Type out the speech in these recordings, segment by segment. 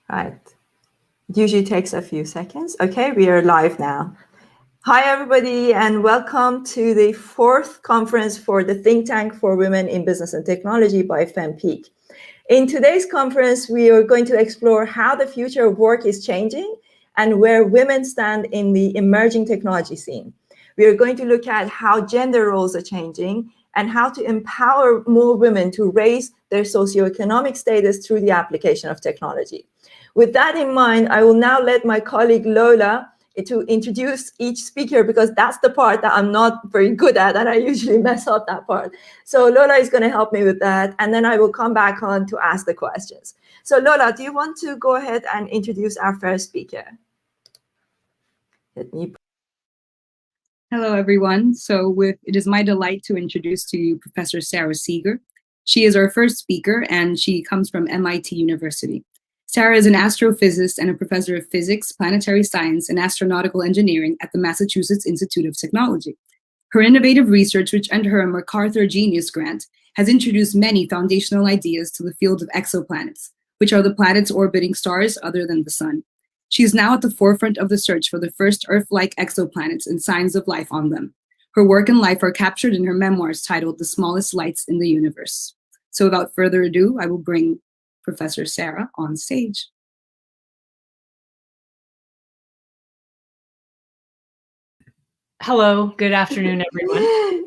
Right. It usually takes a few seconds. Okay, we are live now. Hi, everybody, and welcome to the fourth conference for the Think Tank for Women in Business and Technology by FemPeak. In today's conference, we are going to explore how the future of work is changing and where women stand in the emerging technology scene. We are going to look at how gender roles are changing and how to empower more women to raise their socioeconomic status through the application of technology. With that in mind, I will now let my colleague Lola to introduce each speaker, because that's the part that I'm not very good at, and I usually mess up that part. So Lola is going to help me with that, and then I will come back on to ask the questions. So Lola, do you want to go ahead and introduce our first speaker? Hello, everyone. It is my delight to introduce to you Professor Sarah Seeger. She is our first speaker, and she comes from MIT University. Sarah is an astrophysicist and a professor of physics, planetary science, and astronautical engineering at the Massachusetts Institute of Technology. Her innovative research, which earned her a MacArthur Genius Grant, has introduced many foundational ideas to the field of exoplanets, which are the planets orbiting stars other than the sun. She is now at the forefront of the search for the first Earth-like exoplanets and signs of life on them. Her work and life are captured in her memoirs titled The Smallest Lights in the Universe. So without further ado, I will bring Professor Sarah on stage. Hello, good afternoon, everyone.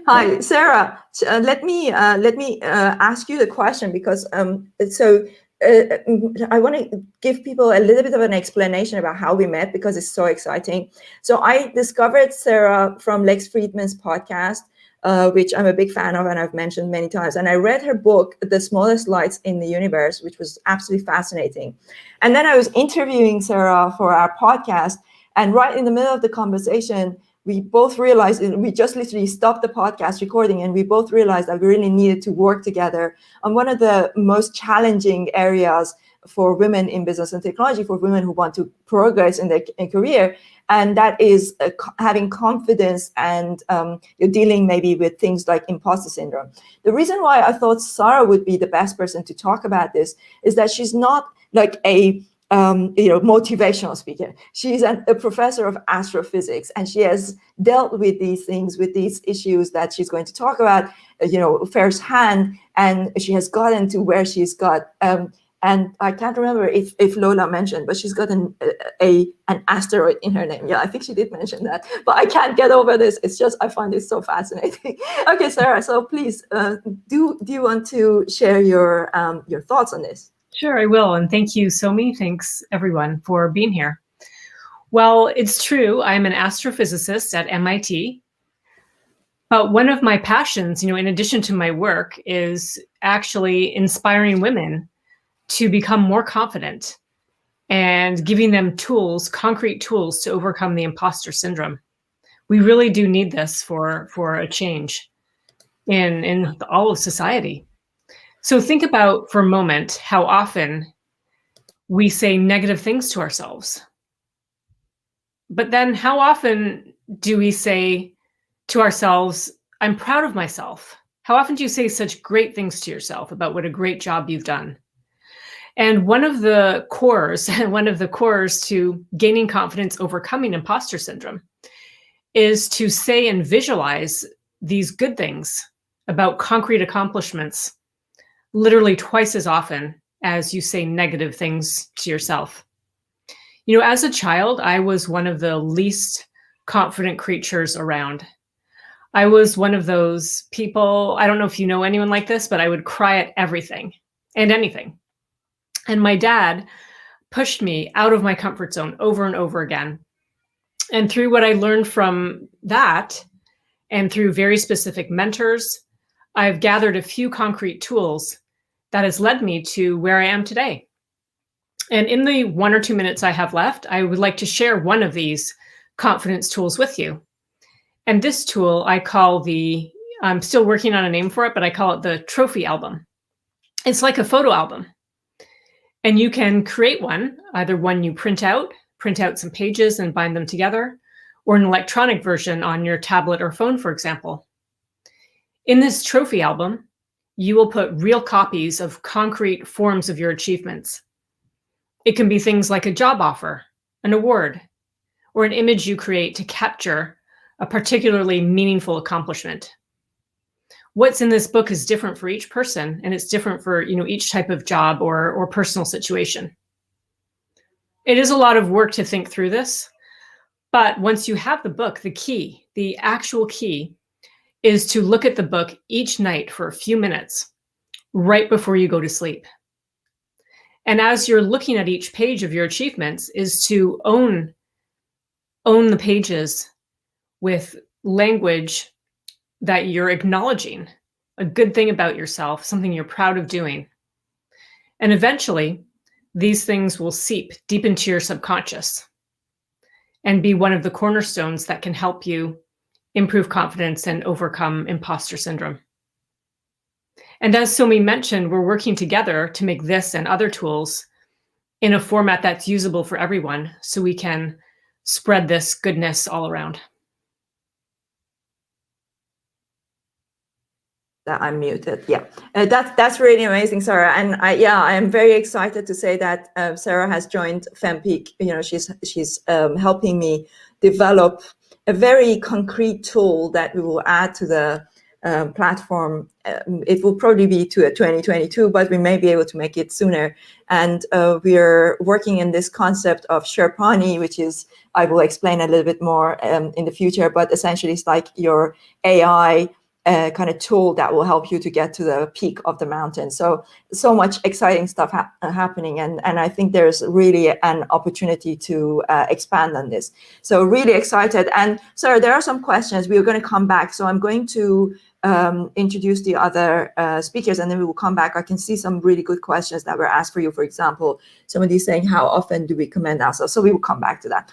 Hi, Sarah. Let me ask you the question, because I want to give people a little bit of an explanation about how we met, because it's so exciting. So I discovered Sarah from Lex Friedman's podcast, which I'm a big fan of and I've mentioned many times. And I read her book, The Smallest Lights in the Universe, which was absolutely fascinating. And then I was interviewing Sarah for our podcast. And right in the middle of the conversation, we both realized, we just literally stopped the podcast recording, and we both realized that we really needed to work together on one of the most challenging areas for women in business and technology, for women who want to progress in their career. And that is having confidence and dealing maybe with things like imposter syndrome. The reason why I thought Sarah would be the best person to talk about this is that she's not like a motivational speaker. She's a professor of astrophysics, and she has dealt with these things, with these issues that she's going to talk about, firsthand, and she has gotten to where she's got. And I can't remember if Lola mentioned, but she's got an asteroid in her name. Yeah, I think she did mention that, but I can't get over this. It's just, I find it so fascinating. Okay, Sarah, so please, do you want to share your thoughts on this? Sure, I will. And thank you, Somi. Thanks, everyone, for being here. Well, it's true. I'm an astrophysicist at MIT. But one of my passions, in addition to my work, is actually inspiring women to become more confident and giving them tools, concrete tools, to overcome the imposter syndrome. We really do need this for a change in all of society. So think about for a moment how often we say negative things to ourselves. But then how often do we say to ourselves, I'm proud of myself? How often do you say such great things to yourself about what a great job you've done? And one of the cores to gaining confidence, overcoming imposter syndrome, is to say and visualize these good things about concrete accomplishments literally twice as often as you say negative things to yourself. As a child, I was one of the least confident creatures around. I was one of those people, I don't know if you know anyone like this, but I would cry at everything and anything. And my dad pushed me out of my comfort zone over and over again. And through what I learned from that, and through very specific mentors, I've gathered a few concrete tools that has led me to where I am today. And in the 1 or 2 minutes I have left, I would like to share one of these confidence tools with you. And this tool I call I'm still working on a name for it, but I call it the trophy album. It's like a photo album. And you can create one, either one you print out some pages and bind them together, or an electronic version on your tablet or phone, for example. In this trophy album, you will put real copies of concrete forms of your achievements. It can be things like a job offer, an award, or an image you create to capture a particularly meaningful accomplishment. What's in this book is different for each person, and it's different for each type of job or personal situation. It is a lot of work to think through this, but once you have the book, the key, the actual key, is to look at the book each night for a few minutes right before you go to sleep. And as you're looking at each page of your achievements, is to own the pages with language that you're acknowledging, a good thing about yourself, something you're proud of doing. And eventually, these things will seep deep into your subconscious and be one of the cornerstones that can help you improve confidence and overcome imposter syndrome. And as Somi mentioned, we're working together to make this and other tools in a format that's usable for everyone so we can spread this goodness all around. I'm muted. Yeah, that's really amazing, Sarah. And I am very excited to say that Sarah has joined FemPeak. She's helping me develop a very concrete tool that we will add to the platform. It will probably be to 2022, but we may be able to make it sooner. And we're working in this concept of Sherpani, which is, I will explain a little bit more in the future, but essentially it's like your AI kind of tool that will help you to get to the peak of the mountain. So much exciting stuff happening. And I think there's really an opportunity to expand on this. So really excited. And Sarah, there are some questions. We are going to come back. So I'm going to introduce the other speakers, and then we will come back. I can see some really good questions that were asked for you. For example, somebody saying, how often do we commend ourselves? So we will come back to that.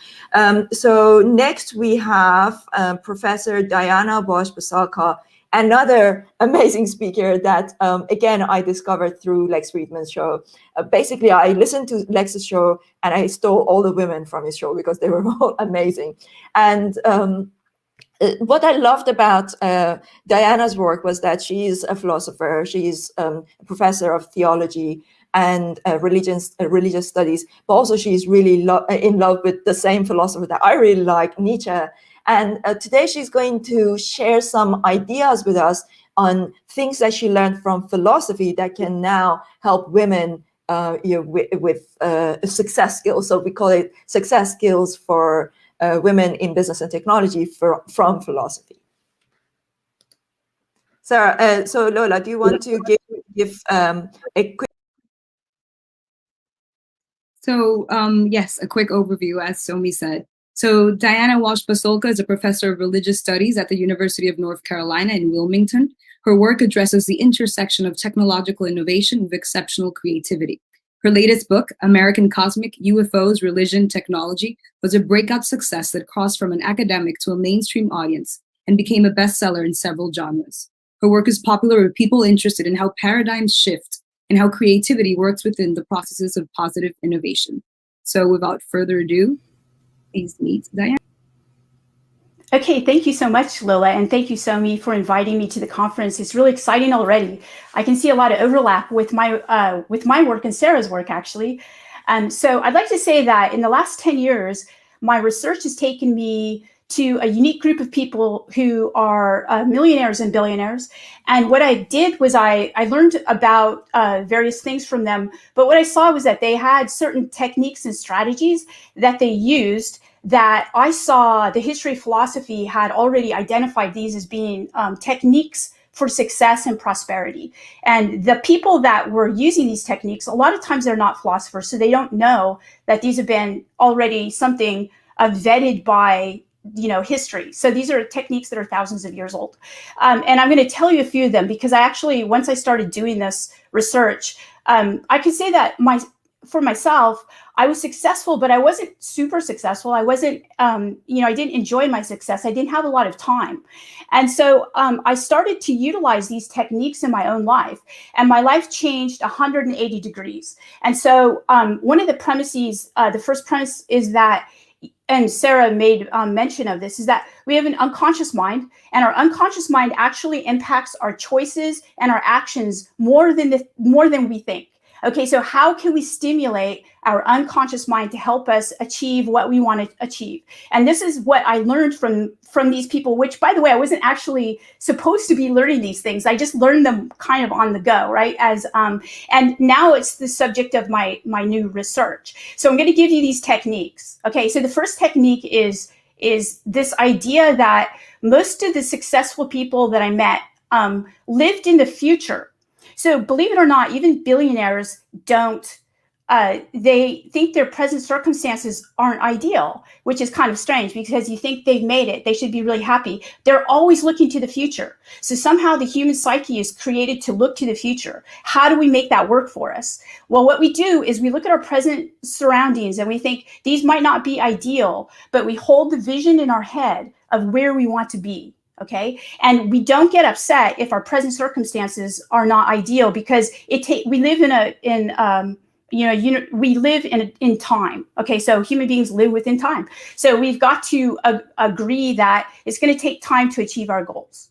So next we have Professor Diana Walsh Pasulka, another amazing speaker that, again, I discovered through Lex Friedman's show. Basically, I listened to Lex's show and I stole all the women from his show because they were all amazing. And what I loved about Diana's work was that she's a philosopher, she's a professor of theology and religious studies, but also she's really in love with the same philosopher that I really like, Nietzsche. And today she's going to share some ideas with us on things that she learned from philosophy that can now help women with success skills. So we call it success skills for women in business and technology from philosophy. Sarah, so Lola, do you want to give a quick? So yes, a quick overview, as Somi said. So Diana Walsh Pasulka is a professor of religious studies at the University of North Carolina in Wilmington. Her work addresses the intersection of technological innovation with exceptional creativity. Her latest book, American Cosmic: UFOs, Religion, Technology, was a breakout success that crossed from an academic to a mainstream audience and became a bestseller in several genres. Her work is popular with people interested in how paradigms shift and how creativity works within the processes of positive innovation. So without further ado, please meet Diana. Okay, thank you so much, Lola, and thank you, Somi, for inviting me to the conference. It's really exciting already. I can see a lot of overlap with my work and Sarah's work, actually. So I'd like to say that in the last 10 years, my research has taken me to a unique group of people who are millionaires and billionaires. And what I did was I learned about various things from them. But what I saw was that they had certain techniques and strategies that they used that I saw the history of philosophy had already identified these as being techniques for success and prosperity. And the people that were using these techniques, a lot of times they're not philosophers, so they don't know that these have been already something vetted by history. So these are techniques that are thousands of years old. And I'm going to tell you a few of them because I actually, once I started doing this research, I could say that for myself, I was successful, but I wasn't super successful. I wasn't, I didn't enjoy my success. I didn't have a lot of time. And so I started to utilize these techniques in my own life, and my life changed 180 degrees. And so one of the premises, the first premise is that, and Sarah made mention of this, is that we have an unconscious mind, and our unconscious mind actually impacts our choices and our actions more than we think. Okay, so how can we stimulate our unconscious mind to help us achieve what we want to achieve? And this is what I learned from these people, which, by the way, I wasn't actually supposed to be learning these things. I just learned them kind of on the go, right? And now it's the subject of my new research. So I'm going to give you these techniques. Okay, so the first technique is this idea that most of the successful people that I met lived in the future. So believe it or not, even billionaires don't, they think their present circumstances aren't ideal, which is kind of strange because you think they've made it. They should be really happy. They're always looking to the future. So somehow the human psyche is created to look to the future. How do we make that work for us? Well, what we do is we look at our present surroundings and we think these might not be ideal, but we hold the vision in our head of where we want to be. Okay, and we don't get upset if our present circumstances are not ideal because we live we live in time. Okay, so human beings live within time. So we've got to agree that it's going to take time to achieve our goals.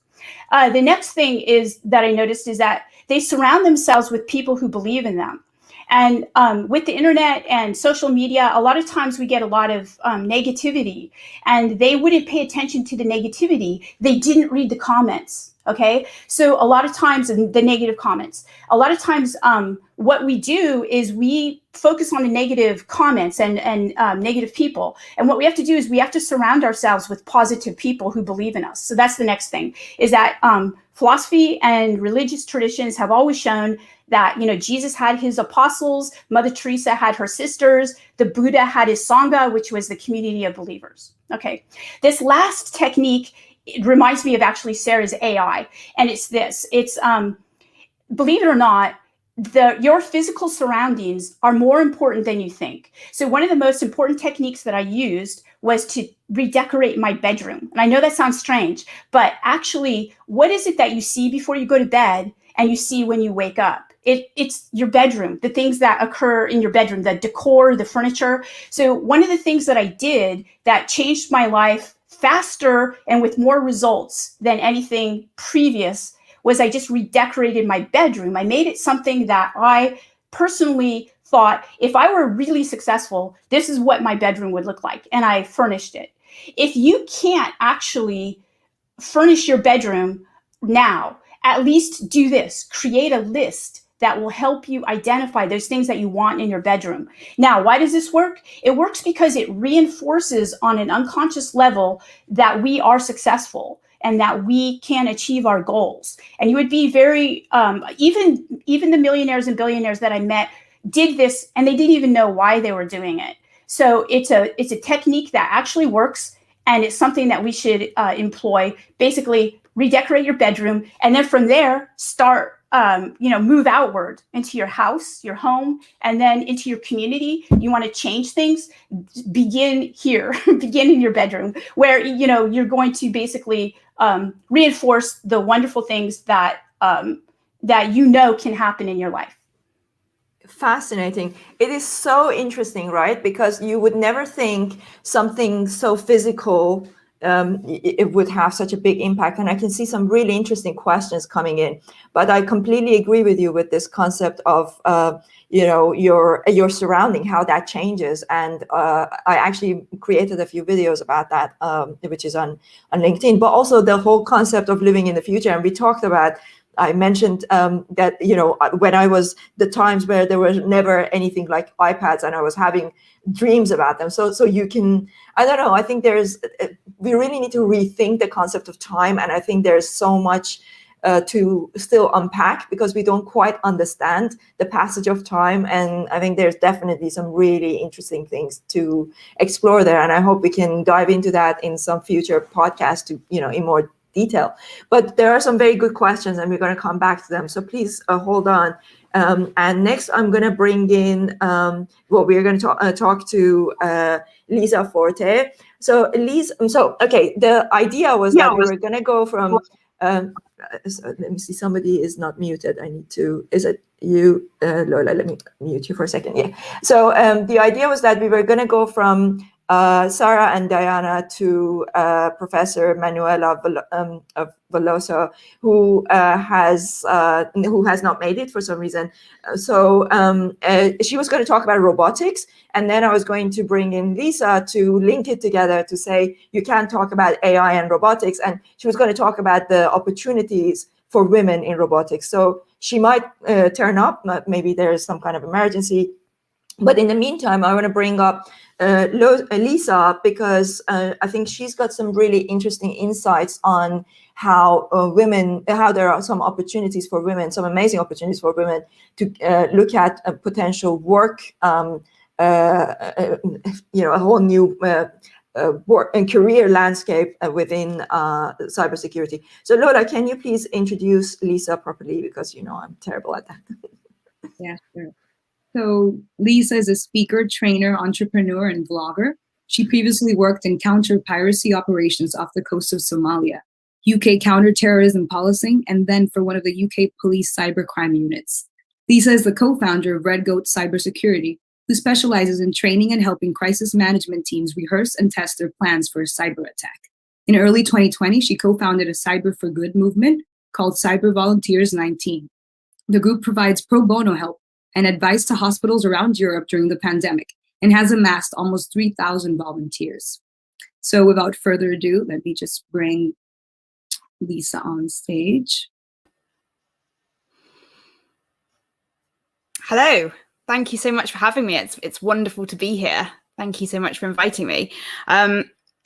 The next thing is that I noticed is that they surround themselves with people who believe in them. And with the internet and social media, a lot of times we get a lot of negativity, and they wouldn't pay attention to the negativity. They didn't read the comments. Okay, so a lot of times the negative comments, a lot of times what we do is we focus on the negative comments and negative people. And what we have to do is we have to surround ourselves with positive people who believe in us. So that's the next thing, is that philosophy and religious traditions have always shown that, Jesus had his apostles, Mother Teresa had her sisters, the Buddha had his Sangha, which was the community of believers. Okay, this last technique, it reminds me of actually Sarah's AI, and it's this. It's, believe it or not, your physical surroundings are more important than you think. So one of the most important techniques that I used was to redecorate my bedroom. And I know that sounds strange, but actually, what is it that you see before you go to bed and you see when you wake up? It's your bedroom, the things that occur in your bedroom, the decor, the furniture. So one of the things that I did that changed my life faster and with more results than anything previous was I just redecorated my bedroom. I made it something that I personally thought, if I were really successful, this is what my bedroom would look like. And I furnished it. If you can't actually furnish your bedroom now, at least do this. Create a list that will help you identify those things that you want in your bedroom. Now, why does this work? It works because it reinforces on an unconscious level that we are successful and that we can achieve our goals. And you would be very, even the millionaires and billionaires that I met did this and they didn't even know why they were doing it. So it's a technique that actually works, and it's something that we should employ. Basically, redecorate your bedroom, and then from there, start move outward into your house, your home, and then into your community. You want to change things, begin here, begin in your bedroom, where, you're going to basically reinforce the wonderful things that can happen in your life. Fascinating. It is so interesting, right? Because you would never think something so physical it would have such a big impact. And I can see some really interesting questions coming in. But I completely agree with you with this concept of your surrounding, how that changes. And I actually created a few videos about that, which is on LinkedIn. But also the whole concept of living in the future. And we talked about, I mentioned that, when I was the times where there was never anything like iPads and I was having dreams about them. So you can, I don't know, I think we really need to rethink the concept of time. And I think there's so much to still unpack because we don't quite understand the passage of time. And I think there's definitely some really interesting things to explore there. And I hope we can dive into that in some future podcast to, in more detail. But there are some very good questions and we're going to come back to them. So please hold on. And next I'm going to bring in, we're going to talk to Lisa Forte. So Lisa, okay, the idea was that we were going to go from, so let me see, somebody is not muted. Is it you, Lola? Let me mute you for a second. Yeah. So the idea was that we were going to go from Sarah and Diana to Professor Manuela Veloso, who has not made it for some reason. So she was going to talk about robotics, and then I was going to bring in Lisa to link it together to say you can't talk about AI and robotics, and she was going to talk about the opportunities for women in robotics. So she might turn up, maybe there's some kind of emergency. But in the meantime, I want to bring up Lisa, because I think she's got some really interesting insights on how how there are some opportunities for women, some amazing opportunities for women to look at a potential work, a whole new work and career landscape within cybersecurity. So Lola, can you please introduce Lisa properly, because I'm terrible at that. Yeah, sure. So Lisa is a speaker, trainer, entrepreneur, and vlogger. She previously worked in counter-piracy operations off the coast of Somalia, UK counter-terrorism policing, and then for one of the UK police cybercrime units. Lisa is the co-founder of Red Goat Cybersecurity, who specializes in training and helping crisis management teams rehearse and test their plans for a cyber attack. In early 2020, she co-founded a Cyber for Good movement called Cyber Volunteers 19. The group provides pro bono help and advice to hospitals around Europe during the pandemic, and has amassed almost 3,000 volunteers. So without further ado, let me just bring Lisa on stage. Hello, thank you so much for having me. It's wonderful to be here. Thank you so much for inviting me.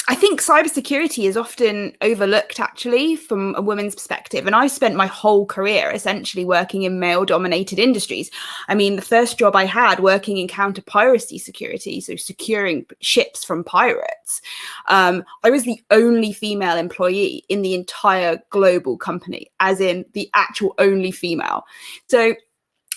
I think cybersecurity is often overlooked, actually, from a woman's perspective. And I've spent my whole career essentially working in male-dominated industries. I mean, the first job I had working in counter-piracy security, so securing ships from pirates, I was the only female employee in the entire global company, as in the actual only female. So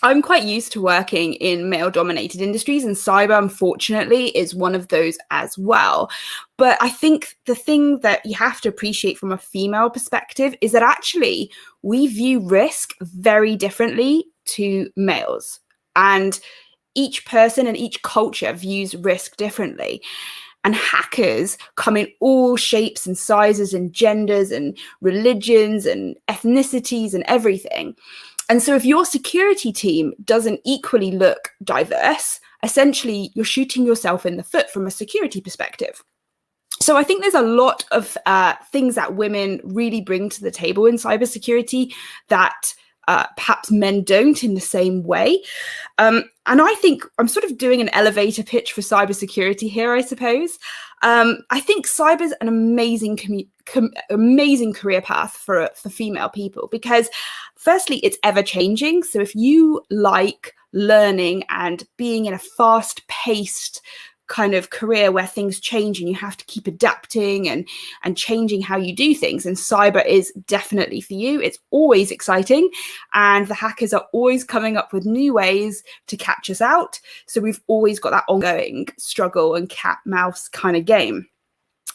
I'm quite used to working in male-dominated industries, and cyber, unfortunately, is one of those as well. But I think the thing that you have to appreciate from a female perspective is that actually we view risk very differently to males. And each person and each culture views risk differently. And hackers come in all shapes and sizes and genders and religions and ethnicities and everything. And so if your security team doesn't equally look diverse, essentially you're shooting yourself in the foot from a security perspective. So I think there's a lot of things that women really bring to the table in cybersecurity that perhaps men don't in the same way. And I think I'm sort of doing an elevator pitch for cybersecurity here, I suppose. I think cyber's an amazing career path for female people, because firstly, it's ever changing. So if you like learning and being in a fast-paced kind of career where things change and you have to keep adapting and changing how you do things, and cyber is definitely for you. It's always exciting, and the hackers are always coming up with new ways to catch us out. So we've always got that ongoing struggle and cat-mouse kind of game.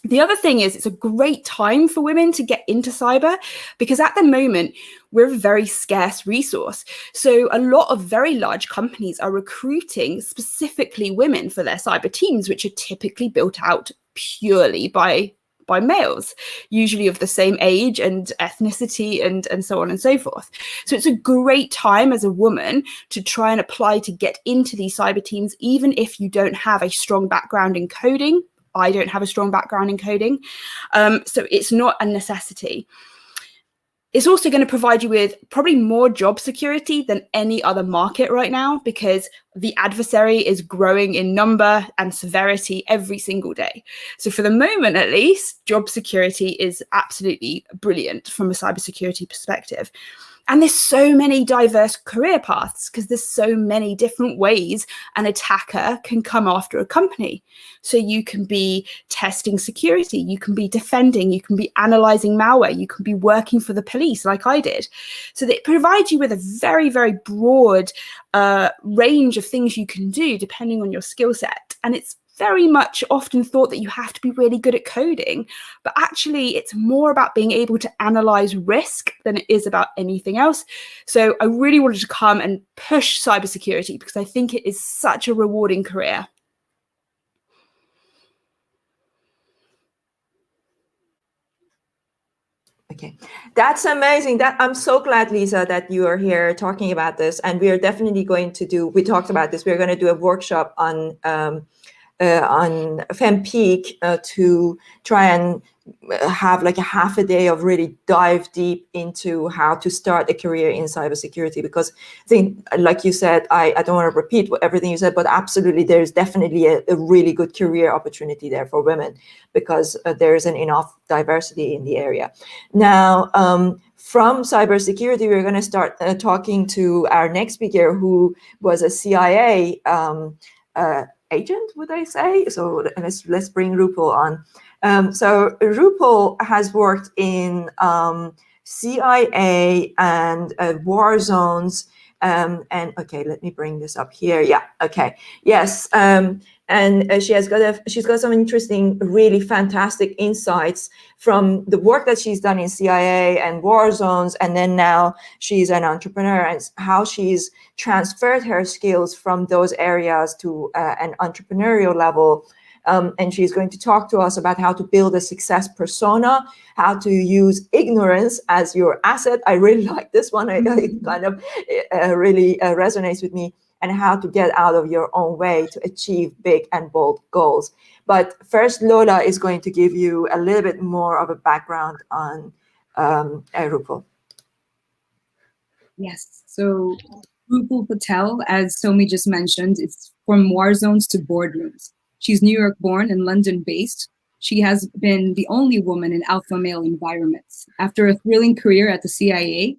The other thing is, it's a great time for women to get into cyber, because at the moment, we're a very scarce resource. So a lot of very large companies are recruiting specifically women for their cyber teams, which are typically built out purely by males, usually of the same age and ethnicity and so on and so forth. So it's a great time as a woman to try and apply to get into these cyber teams, even if you don't have a strong background in coding. I don't have a strong background in coding, so it's not a necessity. It's also going to provide you with probably more job security than any other market right now, because the adversary is growing in number and severity every single day. So for the moment, at least, job security is absolutely brilliant from a cybersecurity perspective. And there's so many diverse career paths, because there's so many different ways an attacker can come after a company. So you can be testing security, you can be defending, you can be analyzing malware, you can be working for the police like I did. So they provide you with a very, very broad range of things you can do depending on your skill set. And it's very much often thought that you have to be really good at coding, but actually it's more about being able to analyze risk than it is about anything else. So I really wanted to come and push cybersecurity because I think it is such a rewarding career. Okay, that's amazing. That I'm so glad, Lisa, that you are here talking about this. And we are definitely going to do. We talked about this. We're going to do a workshop on FemPeak to try and have like a half a day of really dive deep into how to start a career in cybersecurity. Because I think, like you said, I don't want to repeat everything you said, but absolutely, there's definitely a really good career opportunity there for women because there isn't enough diversity in the area. Now, from cybersecurity, we're going to start talking to our next speaker, who was a CIA agent, would I say? So let's bring Rupaul on. So Rupaul has worked in CIA and war zones. And okay, let me bring this up here. Yeah, okay, yes. And she's got some interesting, really fantastic insights from the work that she's done in CIA and war zones, and then now she's an entrepreneur, and how she's transferred her skills from those areas to an entrepreneurial level. And she's going to talk to us about how to build a success persona, how to use ignorance as your asset. I really like this one. It kind of really resonates with me. And how to get out of your own way to achieve big and bold goals. But first, Lola is going to give you a little bit more of a background on Rupaul. Yes, so Rupaul Patel, as Somi just mentioned, it's from war zones to boardrooms. She's New York born and London based. She has been the only woman in alpha male environments. After a thrilling career at the CIA,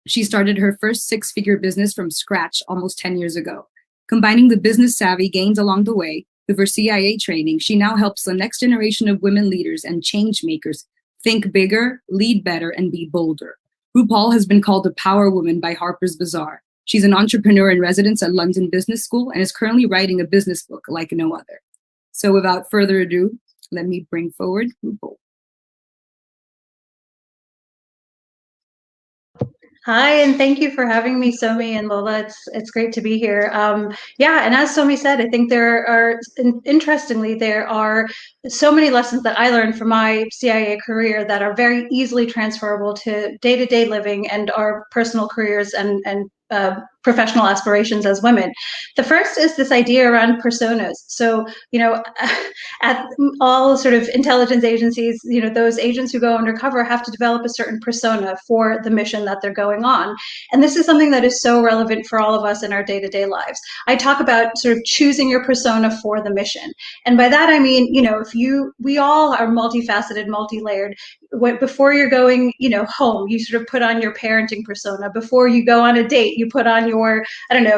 she started her first six-figure business from scratch almost 10 years ago. Combining the business savvy gained along the way with her CIA training, she now helps the next generation of women leaders and change makers think bigger, lead better, and be bolder. Rupaul has been called a power woman by Harper's Bazaar. She's an entrepreneur in residence at London Business School and is currently writing a business book like no other. So without further ado, let me bring forward Rupaul. Hi, and thank you for having me, Somi and Lola. It's great to be here. Yeah, and as Somi said, I think interestingly, there are so many lessons that I learned from my CIA career that are very easily transferable to day-to-day living and our personal careers and professional aspirations as women. The first is this idea around personas. So, at all sort of intelligence agencies, those agents who go undercover have to develop a certain persona for the mission that they're going on. And this is something that is so relevant for all of us in our day-to-day lives. I talk about sort of choosing your persona for the mission. And by that, I mean, we all are multifaceted, multi-layered. Before you're going, home, you sort of put on your parenting persona. Before you go on a date, you put on your,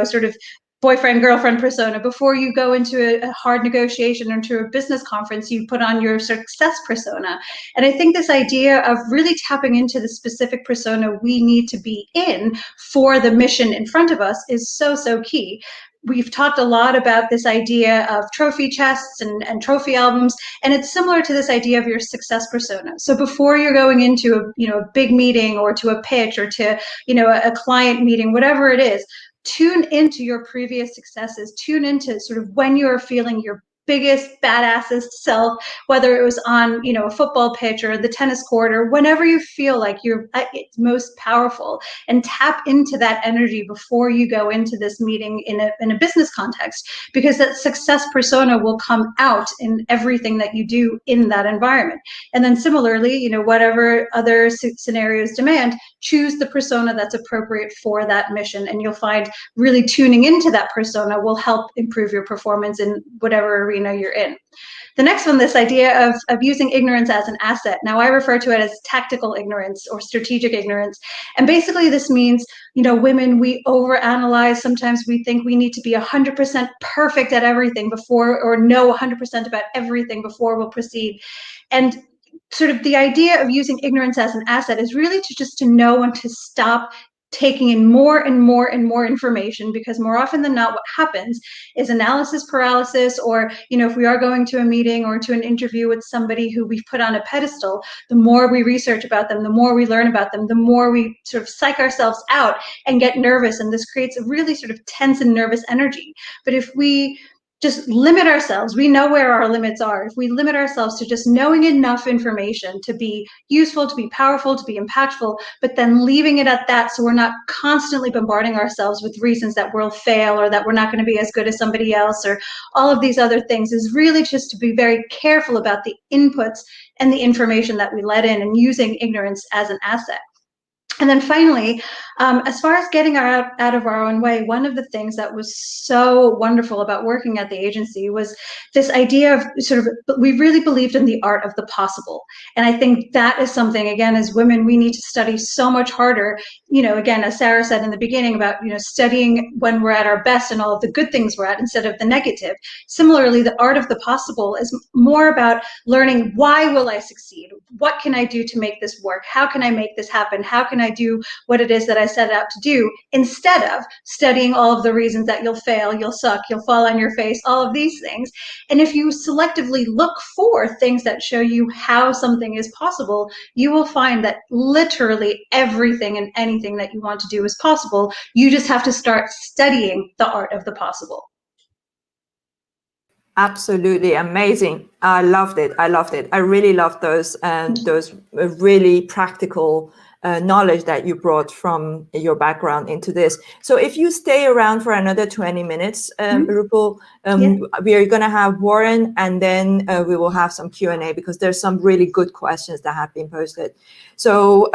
sort of boyfriend, girlfriend persona. Before you go into a hard negotiation or into a business conference, you put on your success persona. And I think this idea of really tapping into the specific persona we need to be in for the mission in front of us is so, so key. We've talked a lot about this idea of trophy chests and trophy albums, and it's similar to this idea of your success persona. So before you're going into a big meeting or to a pitch or to a client meeting, whatever it is, tune into your previous successes. Tune into sort of when you're feeling your biggest badassest self, whether it was on a football pitch or the tennis court or whenever you feel like you're at its most powerful, and tap into that energy before you go into this meeting in a business context, because that success persona will come out in everything that you do in that environment. And then similarly, whatever other scenarios demand, choose the persona that's appropriate for that mission, and you'll find really tuning into that persona will help improve your performance in whatever arena you're in. The next one, this idea of using ignorance as an asset. Now, I refer to it as tactical ignorance or strategic ignorance. And basically this means, women, we overanalyze. Sometimes we think we need to be 100% perfect at everything before, or know 100% about everything before we'll proceed. And sort of the idea of using ignorance as an asset is really to know when to stop taking in more and more and more information, because more often than not, what happens is analysis paralysis, or, if we are going to a meeting or to an interview with somebody who we've put on a pedestal, the more we research about them, the more we learn about them, the more we sort of psych ourselves out and get nervous. And this creates a really sort of tense and nervous energy. But if we just limit ourselves. We know where our limits are. If we limit ourselves to just knowing enough information to be useful, to be powerful, to be impactful, but then leaving it at that, so we're not constantly bombarding ourselves with reasons that we'll fail or that we're not going to be as good as somebody else or all of these other things, is really just to be very careful about the inputs and the information that we let in, and using ignorance as an asset. And then finally, as far as getting out of our own way, one of the things that was so wonderful about working at the agency was this idea of we really believed in the art of the possible. And I think that is something, again, as women, we need to study so much harder. Again, as Sarah said in the beginning about, studying when we're at our best and all of the good things we're at instead of the negative. Similarly, the art of the possible is more about learning, why will I succeed? What can I do to make this work? How can I make this happen? How can I do what it is that I set out to do, instead of studying all of the reasons that you'll fail, you'll suck, you'll fall on your face, all of these things. And if you selectively look for things that show you how something is possible, you will find that literally everything and anything that you want to do is possible. You just have to start studying the art of the possible. Absolutely amazing. I loved it. I really loved those really practical knowledge that you brought from your background into this. So if you stay around for another 20 minutes, Rupaul, we are going to have Warren, and then we will have some Q&A, because there's some really good questions that have been posted. So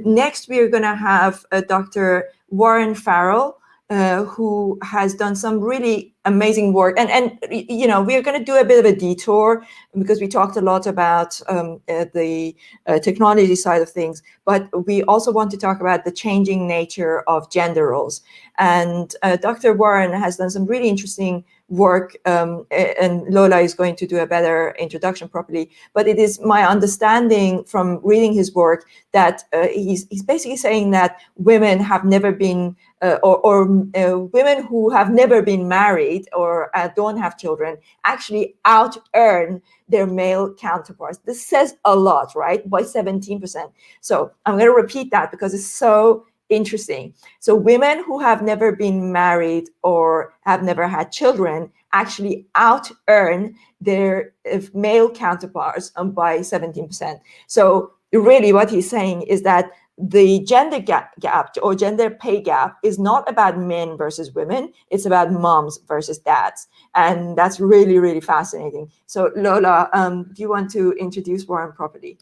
next we are going to have Dr. Warren Farrell, who has done some really amazing work. And we are going to do a bit of a detour, because we talked a lot about the technology side of things, but we also want to talk about the changing nature of gender roles. And Dr. Warren has done some really interesting work, and Lola is going to do a better introduction properly. But it is my understanding from reading his work that he's basically saying that women have never been, women who have never been married or don't have children actually out-earn their male counterparts. This says a lot, right? By 17%. So I'm going to repeat that because it's so interesting. So women who have never been married or have never had children actually out-earn their male counterparts by 17%. So really what he's saying is that the gender gap or gender pay gap is not about men versus women. It's about moms versus dads. And that's really, really fascinating. So Lola, do you want to introduce Warren properly?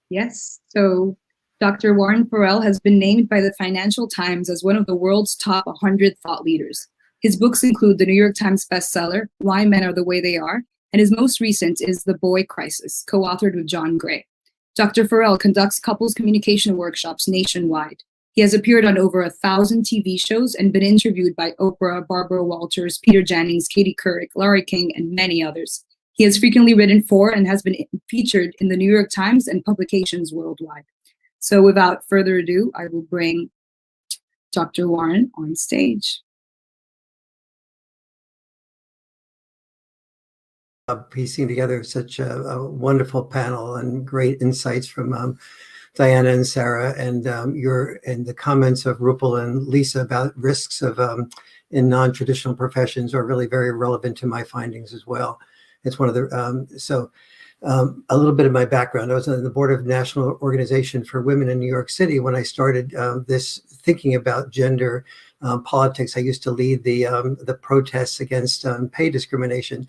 Yes. So Dr. Warren Farrell has been named by the Financial Times as one of the world's top 100 thought leaders. His books include the New York Times bestseller, Why Men Are the Way They Are, and his most recent is The Boy Crisis, co-authored with John Gray. Dr. Farrell conducts couples communication workshops nationwide. He has appeared on over 1,000 TV shows and been interviewed by Oprah, Barbara Walters, Peter Jennings, Katie Couric, Larry King, and many others. He has frequently written for and has been featured in the New York Times and publications worldwide. So without further ado, I will bring Dr. Warren on stage. Piecing together such a wonderful panel and great insights from Diana and Sarah, and the comments of Rupaul and Lisa about risks of in non-traditional professions are really very relevant to my findings as well. It's one of the a little bit of my background. I was on the board of National Organization for Women in New York City when I started this thinking about gender politics. I used to lead the protests against pay discrimination.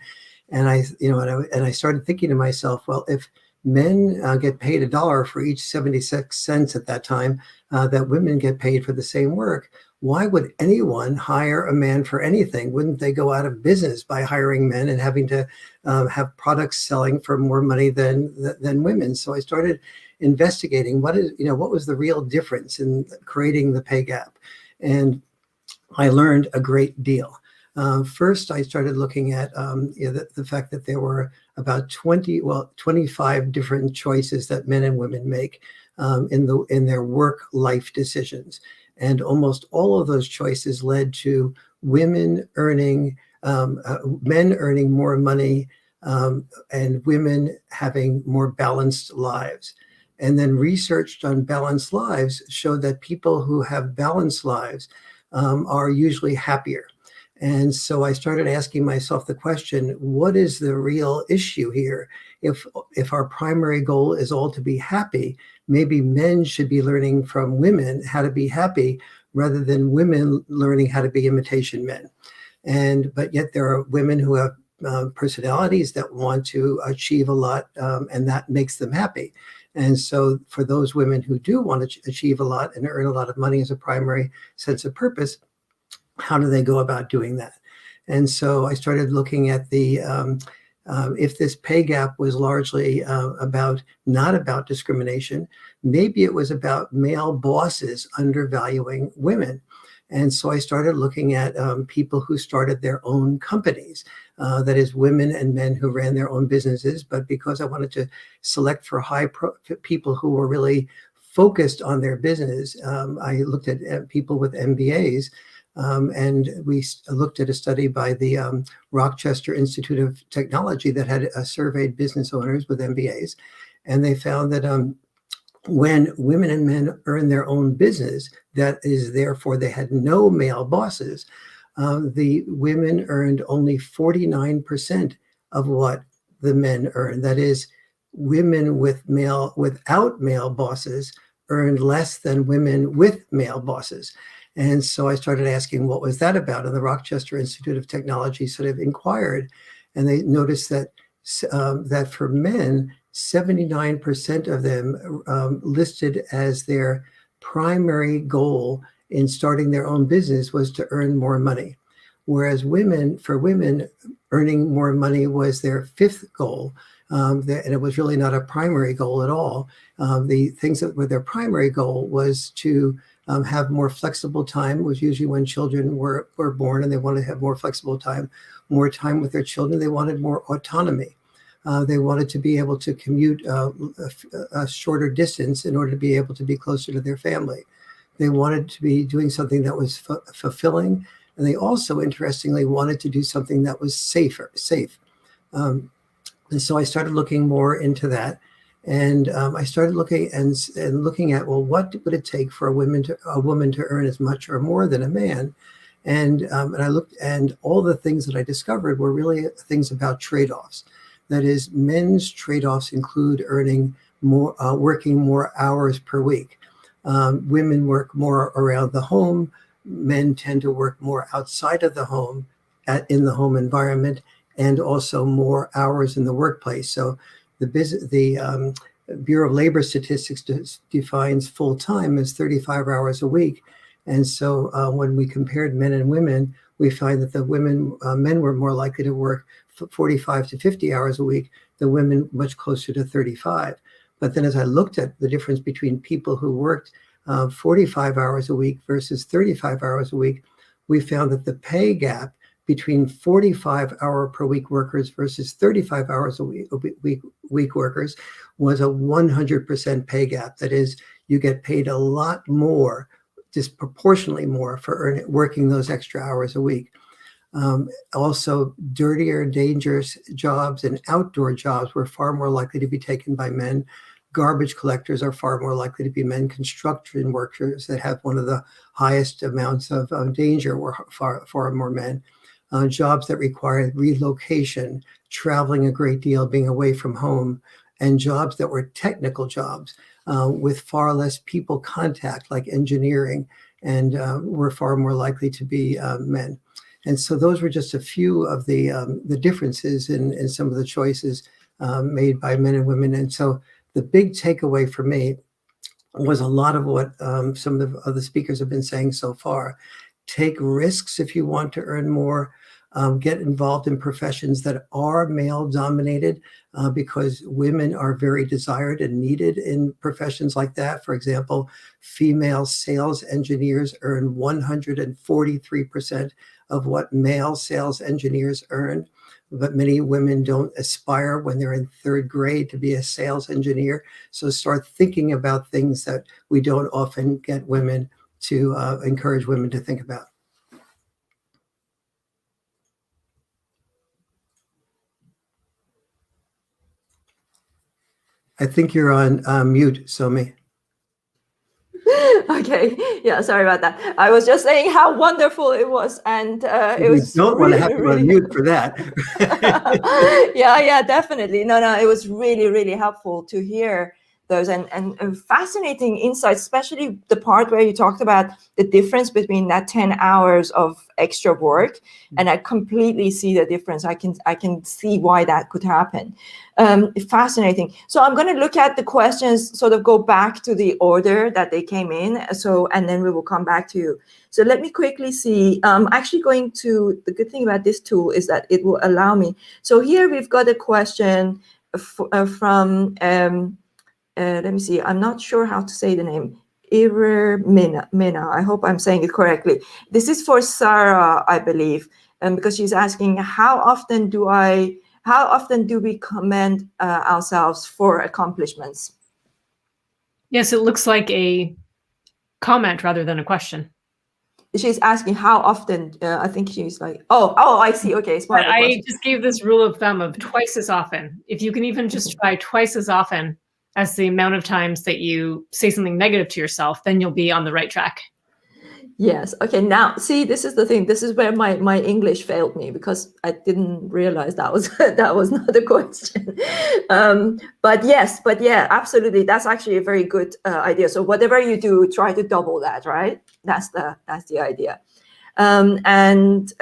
And I started thinking to myself, well, if men get paid $1 for each 76 cents at that time that women get paid for the same work, why would anyone hire a man for anything? Wouldn't they go out of business by hiring men and having to have products selling for more money than women? So I started investigating what was the real difference in creating the pay gap, and I learned a great deal. First, I started looking at the fact that there were about 25 different choices that men and women make in their work-life decisions. And almost all of those choices led to men earning more money and women having more balanced lives. And then research on balanced lives showed that people who have balanced lives are usually happier. And so I started asking myself the question, what is the real issue here? If our primary goal is all to be happy, maybe men should be learning from women how to be happy rather than women learning how to be imitation men. But yet there are women who have personalities that want to achieve a lot, and that makes them happy. And so for those women who do want to achieve a lot and earn a lot of money as a primary sense of purpose, how do they go about doing that? And so I started looking at if this pay gap was largely not about discrimination, maybe it was about male bosses undervaluing women. And so I started looking at people who started their own companies, that is, women and men who ran their own businesses. But because I wanted to select for people who were really focused on their business, I looked at people with MBAs. And we looked at a study by the Rochester Institute of Technology that had surveyed business owners with MBAs. And they found that when women and men earn their own business, that is, therefore, they had no male bosses, the women earned only 49% of what the men earned. That is, women without male bosses earned less than women with male bosses. And so I started asking, what was that about? And the Rochester Institute of Technology sort of inquired, and they noticed that that for men, 79% of them listed as their primary goal in starting their own business was to earn more money. Whereas for women, earning more money was their fifth goal. And it was really not a primary goal at all. The things that were their primary goal was to have more flexible time, was usually when children were born and they wanted to have more flexible time, more time with their children. They wanted more autonomy. They wanted to be able to commute a shorter distance in order to be able to be closer to their family. They wanted to be doing something that was fulfilling. And they also, interestingly, wanted to do something that was safe. And so I started looking more into that. And I started looking at, well, what would it take for a woman to earn as much or more than a man? And I looked, and all the things that I discovered were really things about trade-offs. That is, men's trade-offs include earning more, working more hours per week. Women work more around the home. Men tend to work more outside of the home, in the home environment, and also more hours in the workplace. So the Bureau of Labor Statistics defines full-time as 35 hours a week. And so when we compared men and women, we find that men were more likely to work 45 to 50 hours a week, the women much closer to 35. But then as I looked at the difference between people who worked 45 hours a week versus 35 hours a week, we found that the pay gap between 45-hour per week workers versus 35 hours a week workers was a 100% pay gap. That is, you get paid a lot more, disproportionately more, for working those extra hours a week. Also, dirtier, dangerous jobs and outdoor jobs were far more likely to be taken by men. Garbage collectors are far more likely to be men. Construction workers that have one of the highest amounts of danger were far more men. Jobs that required relocation, traveling a great deal, being away from home, and jobs that were technical jobs with far less people contact, like engineering, and were far more likely to be men. And so those were just a few of the differences in some of the choices made by men and women. And so the big takeaway for me was a lot of what some of the other speakers have been saying so far. Take risks if you want to earn more. Get involved in professions that are male dominated because women are very desired and needed in professions like that. For example, female sales engineers earn 143% of what male sales engineers earn. But many women don't aspire when they're in third grade to be a sales engineer. So start thinking about things that we don't often get women to encourage women to think about. I think you're on mute, Somi. Okay, yeah, sorry about that. I was just saying how wonderful it was, and it was You don't want to have to really, unmute for that. yeah, definitely. No, it was really, really helpful to hear those and fascinating insights, especially the part where you talked about the difference between that 10 hours of extra work, and I completely see the difference. I can see why that could happen. Fascinating. So I'm going to look at the questions, sort of go back to the order that they came in. So, and then we will come back to you. So let me quickly see. Actually going to, the good thing about this tool is that it will allow me. So here we've got a question from, let me see, I'm not sure how to say the name. Mina. I hope I'm saying it correctly. This is for Sarah, I believe, because she's asking, how often do we commend ourselves for accomplishments? Yes, it looks like a comment rather than a question. She's asking how often. I think she's like, oh, I see. Okay, it's part of the question. I just gave this rule of thumb of twice as often. If you can even just try twice as often as the amount of times that you say something negative to yourself, then you'll be on the right track. Yes. Okay. Now, see, this is the thing. This is where my English failed me, because I didn't realize that was not a question. But yeah, absolutely. That's actually a very good idea. So whatever you do, try to double that, right? That's the idea. And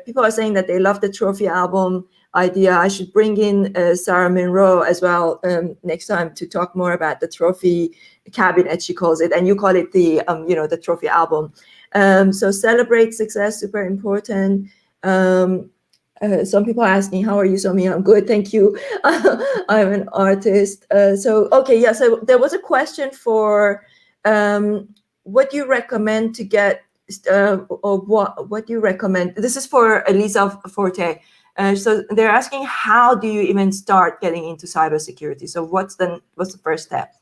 people are saying that they love the trophy album idea. I should bring in Sarah Monroe as well next time to talk more about the trophy cabinet, she calls it, and you call it the the trophy album. So celebrate success, super important. Some people are asking, how are you, Somi? I'm good, thank you. I'm an artist. So there was a question for what do you recommend to get, or what do you recommend? This is for Elisa Forte. So they're asking, how do you even start getting into cybersecurity? So what's the first step?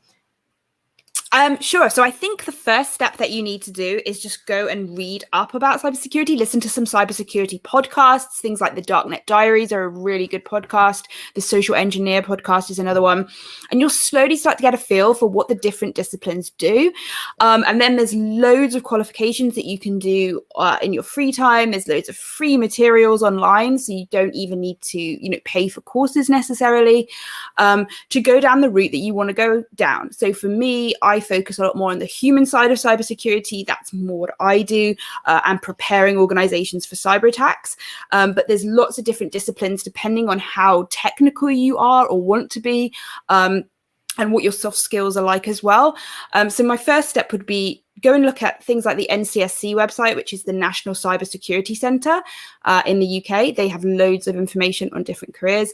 Sure. So I think the first step that you need to do is just go and read up about cybersecurity, listen to some cybersecurity podcasts. Things like the Darknet Diaries are a really good podcast. The Social Engineer podcast is another one. And you'll slowly start to get a feel for what the different disciplines do. And then there's loads of qualifications that you can do in your free time. There's loads of free materials online, so you don't even need to, pay for courses necessarily to go down the route that you want to go down. So for me, I focus a lot more on the human side of cybersecurity. That's more what I do, and preparing organizations for cyber attacks. But there's lots of different disciplines depending on how technical you are or want to be, and what your soft skills are like as well. So my first step would be go and look at things like the NCSC website, which is the National Cybersecurity Centre in the UK. They have loads of information on different careers.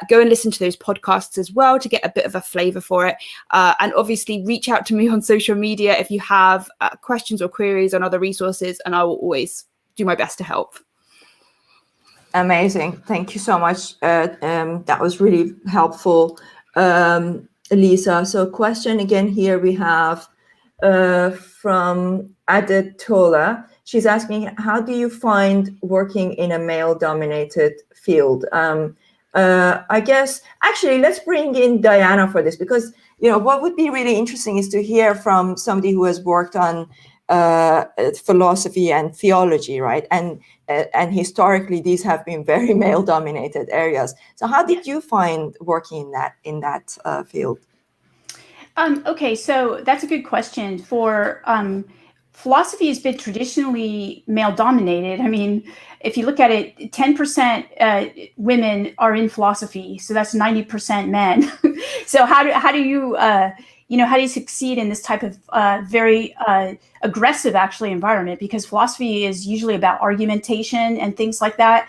Go and listen to those podcasts as well to get a bit of a flavour for it. And obviously reach out to me on social media if you have questions or queries on other resources, and I will always do my best to help. Amazing. Thank you so much. That was really helpful, Lisa. So question again here we have from Adetola. She's asking, how do you find working in a male-dominated field? I guess, actually, let's bring in Diana for this, because, what would be really interesting is to hear from somebody who has worked on philosophy and theology, right? And historically, these have been very male-dominated areas. So how did you find working in that field? Okay, so that's a good question. For philosophy has been traditionally male-dominated. I mean, if you look at it, 10% women are in philosophy, so that's 90% men. So how do you succeed in this type of very aggressive, actually, environment? Because philosophy is usually about argumentation and things like that.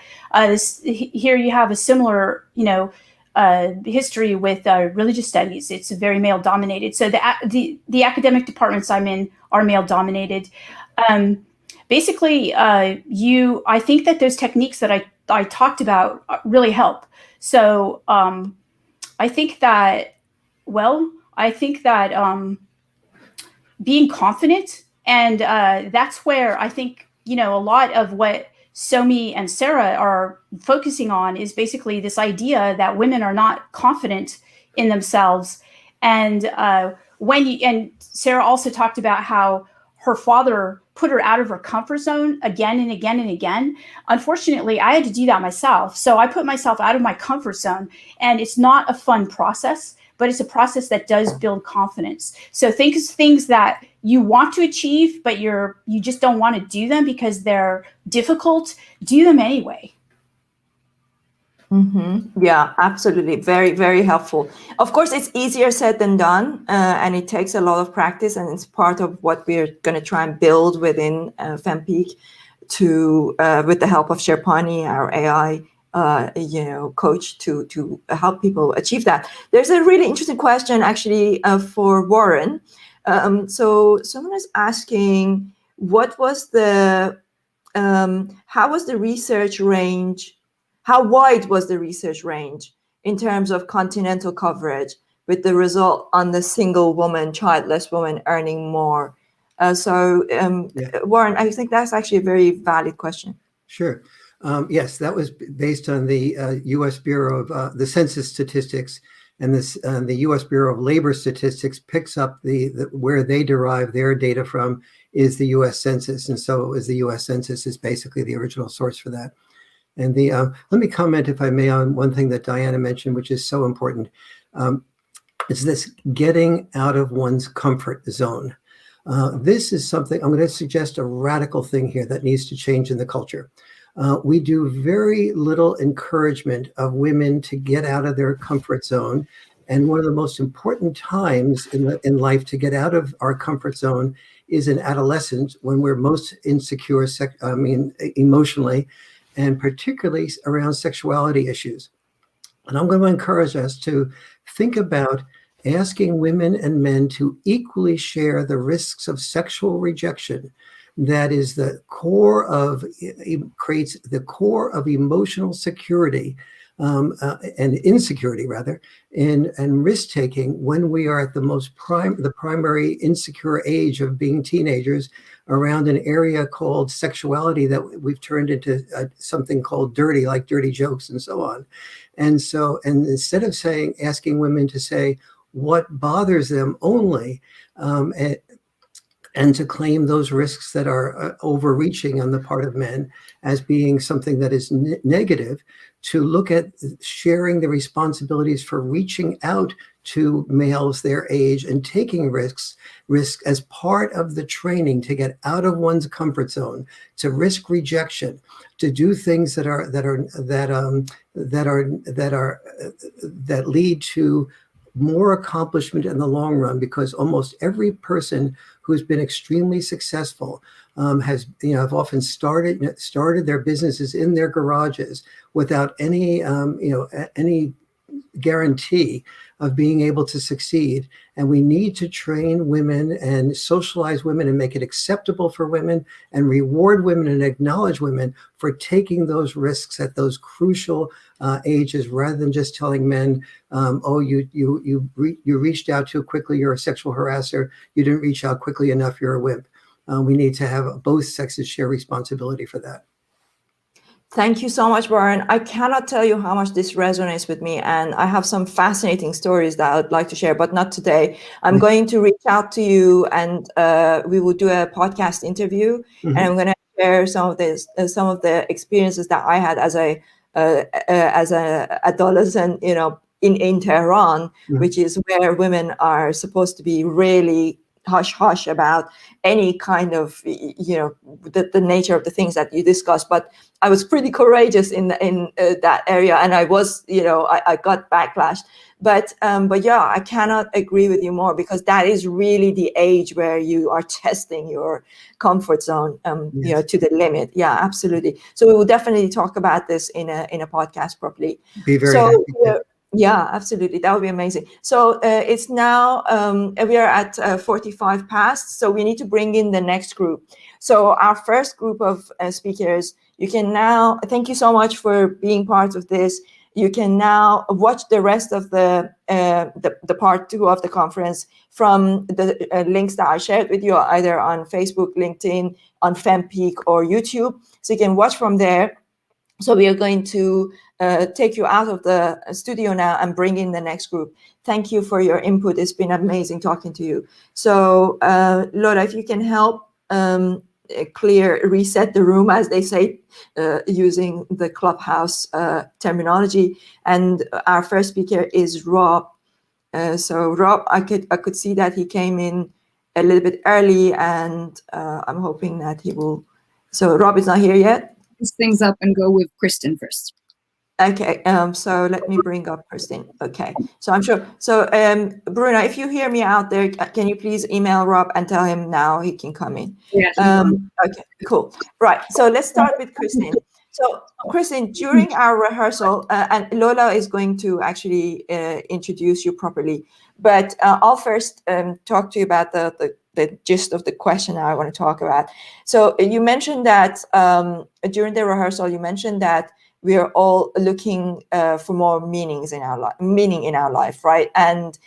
Here you have a similar, history with religious studies. It's very male dominated. So the academic departments I'm in are male dominated. Basically, I think that those techniques that I talked about really help. So I think that being confident, and that's where I think, a lot of what Somi and Sarah are focusing on is basically this idea that women are not confident in themselves. And and Sarah also talked about how her father put her out of her comfort zone again and again and again. Unfortunately, I had to do that myself. So I put myself out of my comfort zone, and it's not a fun process, but it's a process that does build confidence. So things that you want to achieve, but you just don't want to do them because they're difficult, do them anyway. Yeah, absolutely. Very, very helpful. Of course, it's easier said than done, and it takes a lot of practice, and it's part of what we're going to try and build within FemPeak with the help of Sherpani, our AI coach, to help people achieve that. There's a really interesting question actually for Warren. So someone is asking, how was the research range? How wide was the research range in terms of continental coverage, with the result on the single woman, childless woman earning more? Warren, I think that's actually a very valid question. Sure. Yes, that was based on the U.S. Bureau of the Census Statistics, and the U.S. Bureau of Labor Statistics picks up where they derive their data from is the U.S. Census, and so is the U.S. Census is basically the original source for that. And let me comment, if I may, on one thing that Diana mentioned, which is so important. It's this getting out of one's comfort zone. This is something, I'm going to suggest a radical thing here that needs to change in the culture. We do very little encouragement of women to get out of their comfort zone. And one of the most important times in life to get out of our comfort zone is in adolescence, when we're most insecure, emotionally, and particularly around sexuality issues. And I'm going to encourage us to think about asking women and men to equally share the risks of sexual rejection. That is creates the core of emotional security and insecurity, rather, and risk-taking when we are at the primary insecure age of being teenagers, around an area called sexuality that we've turned into something called dirty, like dirty jokes and so on. And instead of asking women to say what bothers them only, and to claim those risks that are overreaching on the part of men as being something that is negative, to look at sharing the responsibilities for reaching out to males their age and taking risks as part of the training to get out of one's comfort zone, to risk rejection, to do things that lead to more accomplishment in the long run, because almost every person who's been extremely successful have often started their businesses in their garages without any guarantee of being able to succeed. And we need to train women and socialize women and make it acceptable for women and reward women and acknowledge women for taking those risks at those crucial ages, rather than just telling men, you reached out too quickly, you're a sexual harasser, you didn't reach out quickly enough, you're a wimp. We need to have both sexes share responsibility for that. Thank you so much, Warren. I cannot tell you how much this resonates with me, and I have some fascinating stories that I would like to share, but not today. I'm going to reach out to you, and we will do a podcast interview, and I'm going to share some of the experiences that I had as a adolescent, in Tehran, which is where women are supposed to be really hush about any kind of the nature of the things that you discuss. But I was pretty courageous in that area, and I was I got backlash, but yeah, I cannot agree with you more, because that is really the age where you are testing your comfort zone to the limit. Yeah, absolutely. So we will definitely talk about this in a podcast properly. Be very happy. Yeah, absolutely. That would be amazing. So it's now, we are at 45 past, so we need to bring in the next group. So our first group of speakers, you can now, thank you so much for being part of this. You can now watch the rest of the part 2 of the conference from the links that I shared with you, either on Facebook, LinkedIn, on FemPeak, or YouTube. So you can watch from there. So we are going to take you out of the studio now and bring in the next group. Thank you for your input. It's been amazing talking to you. So Laura, if you can help clear, reset the room, as they say, using the Clubhouse terminology. And our first speaker is Rob. So Rob, I could see that he came in a little bit early, and I'm hoping that he will. So Rob is not here yet. These things up and go with Kristen first. Okay, so let me bring up Kristen. Okay, so I'm sure. So Bruno, if you hear me out there, can you please email Rob and tell him now he can come in? Yes. Okay, cool. Right, so let's start with Kristen. So Kristen, during our rehearsal, and Lola is going to actually introduce you properly, but I'll first talk to you about the gist of the question I want to talk about. So you mentioned that during the rehearsal, you mentioned that we are all looking for more meaning in our life, right? And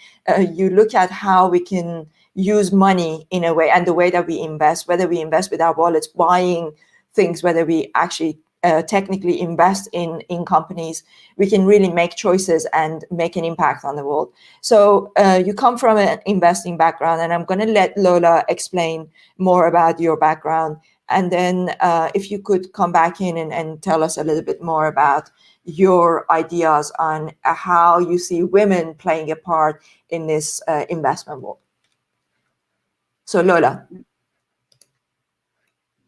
you look at how we can use money in a way, and the way that we invest, whether we invest with our wallets, buying things, whether we actually technically invest in companies, we can really make choices and make an impact on the world. So you come from an investing background, and I'm going to let Lola explain more about your background. And then if you could come back in and tell us a little bit more about your ideas on how you see women playing a part in this investment world. So Lola.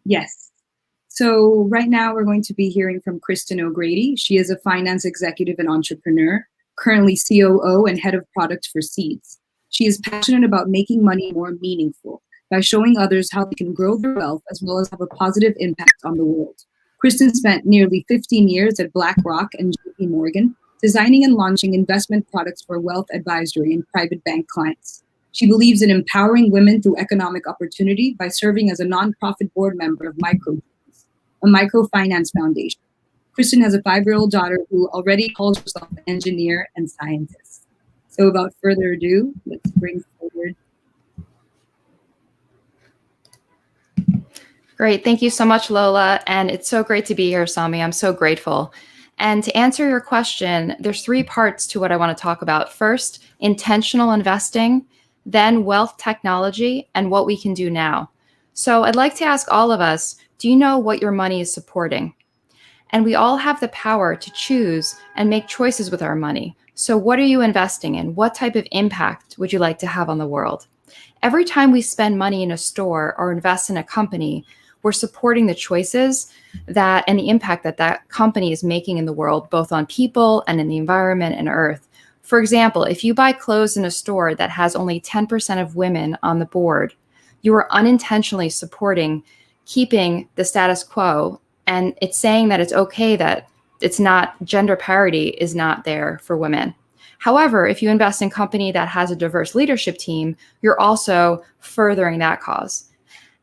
Yes. So right now we're going to be hearing from Kristen O'Grady. She is a finance executive and entrepreneur, currently COO and head of product for Seeds. She is passionate about making money more meaningful by showing others how they can grow their wealth as well as have a positive impact on the world. Kristen spent nearly 15 years at BlackRock and JP Morgan, designing and launching investment products for wealth advisory and private bank clients. She believes in empowering women through economic opportunity by serving as a nonprofit board member of a microfinance foundation. Kristen has a 5-year-old daughter who already calls herself an engineer and scientist. So without further ado, let's bring forward. Great. Thank you so much, Lola. And it's so great to be here, Sami. I'm so grateful. And to answer your question, there's 3 parts to what I want to talk about. First, intentional investing, then wealth technology, and what we can do now. So I'd like to ask all of us, do you know what your money is supporting? And we all have the power to choose and make choices with our money. So what are you investing in? What type of impact would you like to have on the world? Every time we spend money in a store or invest in a company, we're supporting the choices that and the impact that that company is making in the world, both on people and in the environment and earth. For example, if you buy clothes in a store that has only 10% of women on the board, you are unintentionally supporting keeping the status quo, and it's saying that it's okay that it's not, gender parity is not there for women. However, if you invest in a company that has a diverse leadership team, you're also furthering that cause.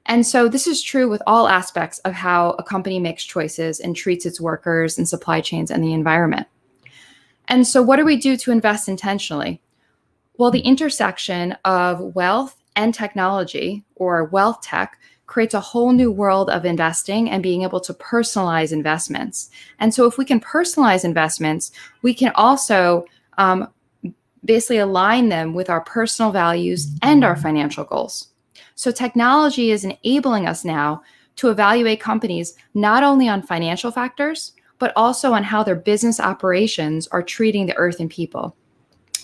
And so this is true with all aspects of how a company makes choices and treats its workers and supply chains and the environment. And so what do we do to invest intentionally? Well, the intersection of wealth and technology, or wealth tech, creates a whole new world of investing and being able to personalize investments. And so if we can personalize investments, we can also basically align them with our personal values and our financial goals. So technology is enabling us now to evaluate companies not only on financial factors, but also on how their business operations are treating the earth and people.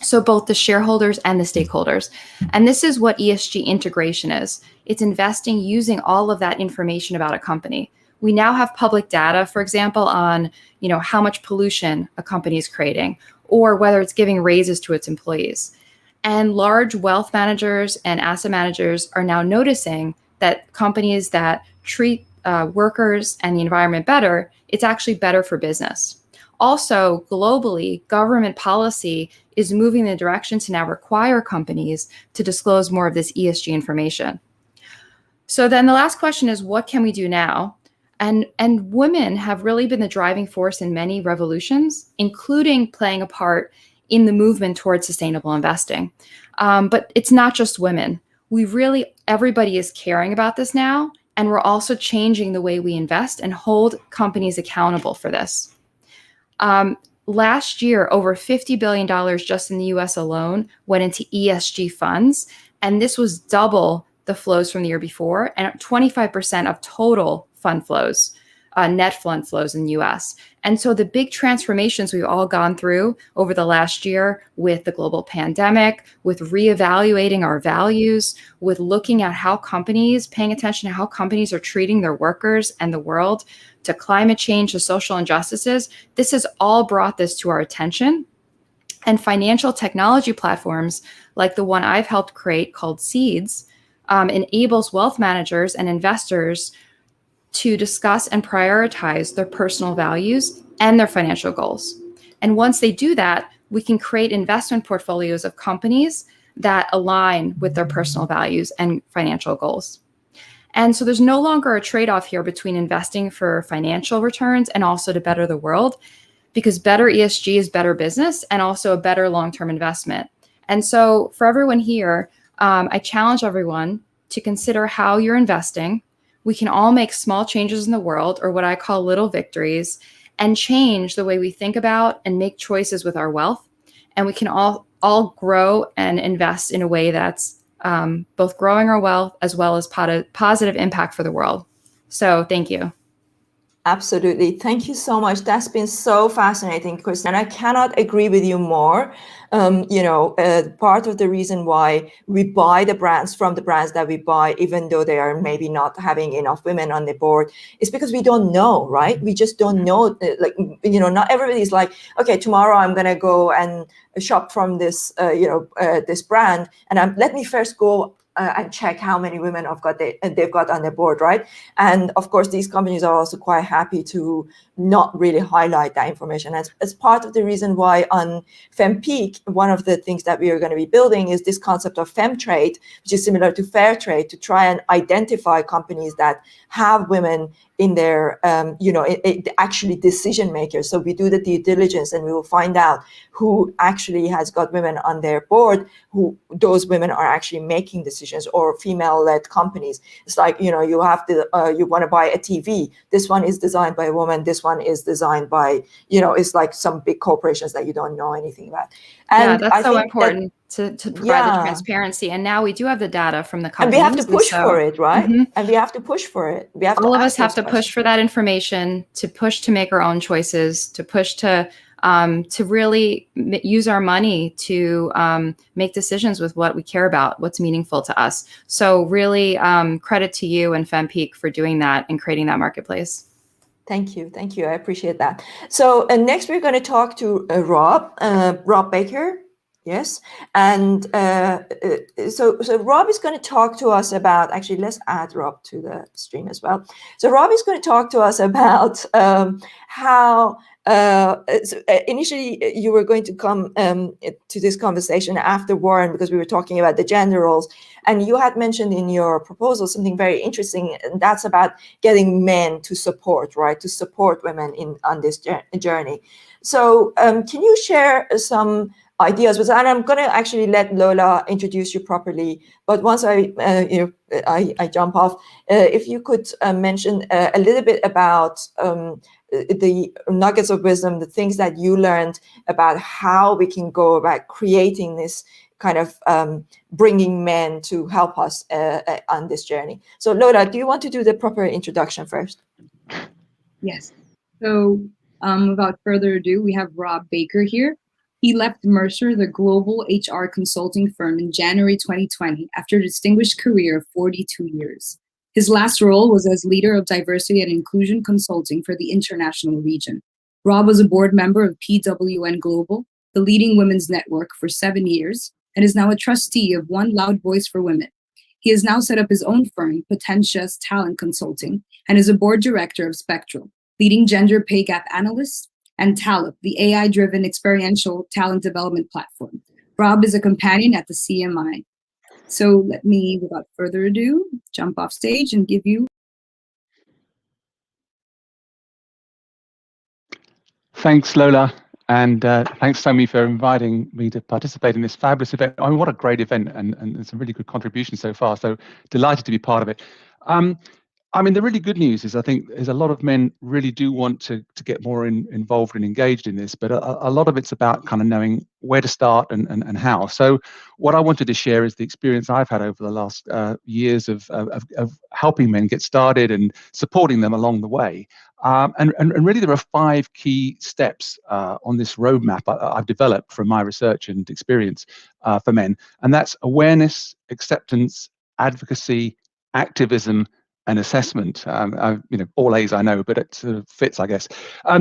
So both the shareholders and the stakeholders. And this is what ESG integration is. It's investing using all of that information about a company. We now have public data, for example, on how much pollution a company is creating, or whether it's giving raises to its employees. And large wealth managers and asset managers are now noticing that companies that treat workers and the environment better, it's actually better for business. Also, globally, government policy is moving in the direction to now require companies to disclose more of this ESG information. So then the last question is, what can we do now? And women have really been the driving force in many revolutions, including playing a part in the movement towards sustainable investing. But it's not just women. Everybody is caring about this now, and we're also changing the way we invest and hold companies accountable for this. Last year, over $50 billion just in the US alone went into ESG funds, and this was double the flows from the year before, and 25% of total fund flows, net fund flows in the US. And so the big transformations we've all gone through over the last year with the global pandemic, with reevaluating our values, with looking at how companies, paying attention to how companies are treating their workers and the world, to climate change, to social injustices, this has all brought this to our attention. And financial technology platforms like the one I've helped create called Seeds enables wealth managers and investors to discuss and prioritize their personal values and their financial goals. And once they do that, we can create investment portfolios of companies that align with their personal values and financial goals. And so there's no longer a trade-off here between investing for financial returns and also to better the world, because better ESG is better business and also a better long-term investment. And so for everyone here, I challenge everyone to consider how you're investing. We can all make small changes in the world, or what I call little victories, and change the way we think about and make choices with our wealth. And we can all grow and invest in a way that's both growing our wealth as well as positive impact for the world. So thank you. Absolutely. Thank you so much. That's been so fascinating, Kristen. And I cannot agree with you more. Part of the reason why we buy the brands from the brands that we buy, even though they are maybe not having enough women on the board, is because we don't know, right? We just don't know. Not everybody's like, okay, tomorrow I'm going to go and shop from this, this brand. And let me first go and check how many women they've got on their board, right? And of course, these companies are also quite happy to not really highlight that information. As part of the reason why on FemPeak, one of the things that we are going to be building is this concept of FemTrade, which is similar to fair trade, to try and identify companies that have women in their, actually decision makers. So we do the due diligence and we will find out who actually has got women on their board, who those women are actually making decisions, or female-led companies. It's like, you have to, you want to buy a TV. This one is designed by a woman. This one is designed by, it's like some big corporations that you don't know anything about. And that's so important to provide the transparency. And now we do have the data from the companies. And we have to push for it, right? Mm-hmm. And we have to push for it. We have all of us have to push for that information, to push to make our own choices, to push to really use our money to make decisions with what we care about, what's meaningful to us. So really credit to you and FemPeak for doing that and creating that marketplace. Thank you. I appreciate that. So next we're going to talk to Rob Baker. Yes. And so Rob is going to talk to us about, actually, let's add Rob to the stream as well. So Rob is going to talk to us about how initially you were going to come to this conversation after Warren, because we were talking about the gender roles. And you had mentioned in your proposal something very interesting, and that's about getting men to support, right? To support women on this journey. So can you share some ideas? And I'm going to actually let Lola introduce you properly. But once I jump off, if you could mention a little bit about the nuggets of wisdom, the things that you learned about how we can go about creating this kind of bringing men to help us on this journey. So Lola, do you want to do the proper introduction first? Yes. So without further ado, we have Rob Baker here. He left Mercer, the global HR consulting firm, in January 2020 after a distinguished career of 42 years. His last role was as leader of diversity and inclusion consulting for the international region. Rob was a board member of PWN Global, the leading women's network, for 7 years, and is now a trustee of One Loud Voice for Women. He has now set up his own firm, Potentia's Talent Consulting, and is a board director of Spectral, leading gender pay gap analysts, and Talent, the AI-driven experiential talent development platform. Rob is a companion at the CMI. So let me, without further ado, jump off stage and give you. Thanks, Lola. And thanks, Somi, for inviting me to participate in this fabulous event. I mean, what a great event, and it's a really good contribution so far. So delighted to be part of it. I mean, the really good news is I think is a lot of men really do want to get more involved and engaged in this, but a lot of it's about kind of knowing where to start and how. So what I wanted to share is the experience I've had over the last years of helping men get started and supporting them along the way. And really there are 5 key steps on this roadmap I've developed from my research and experience for men. And that's awareness, acceptance, advocacy, activism, and assessment. All A's I know, but it sort of fits, I guess.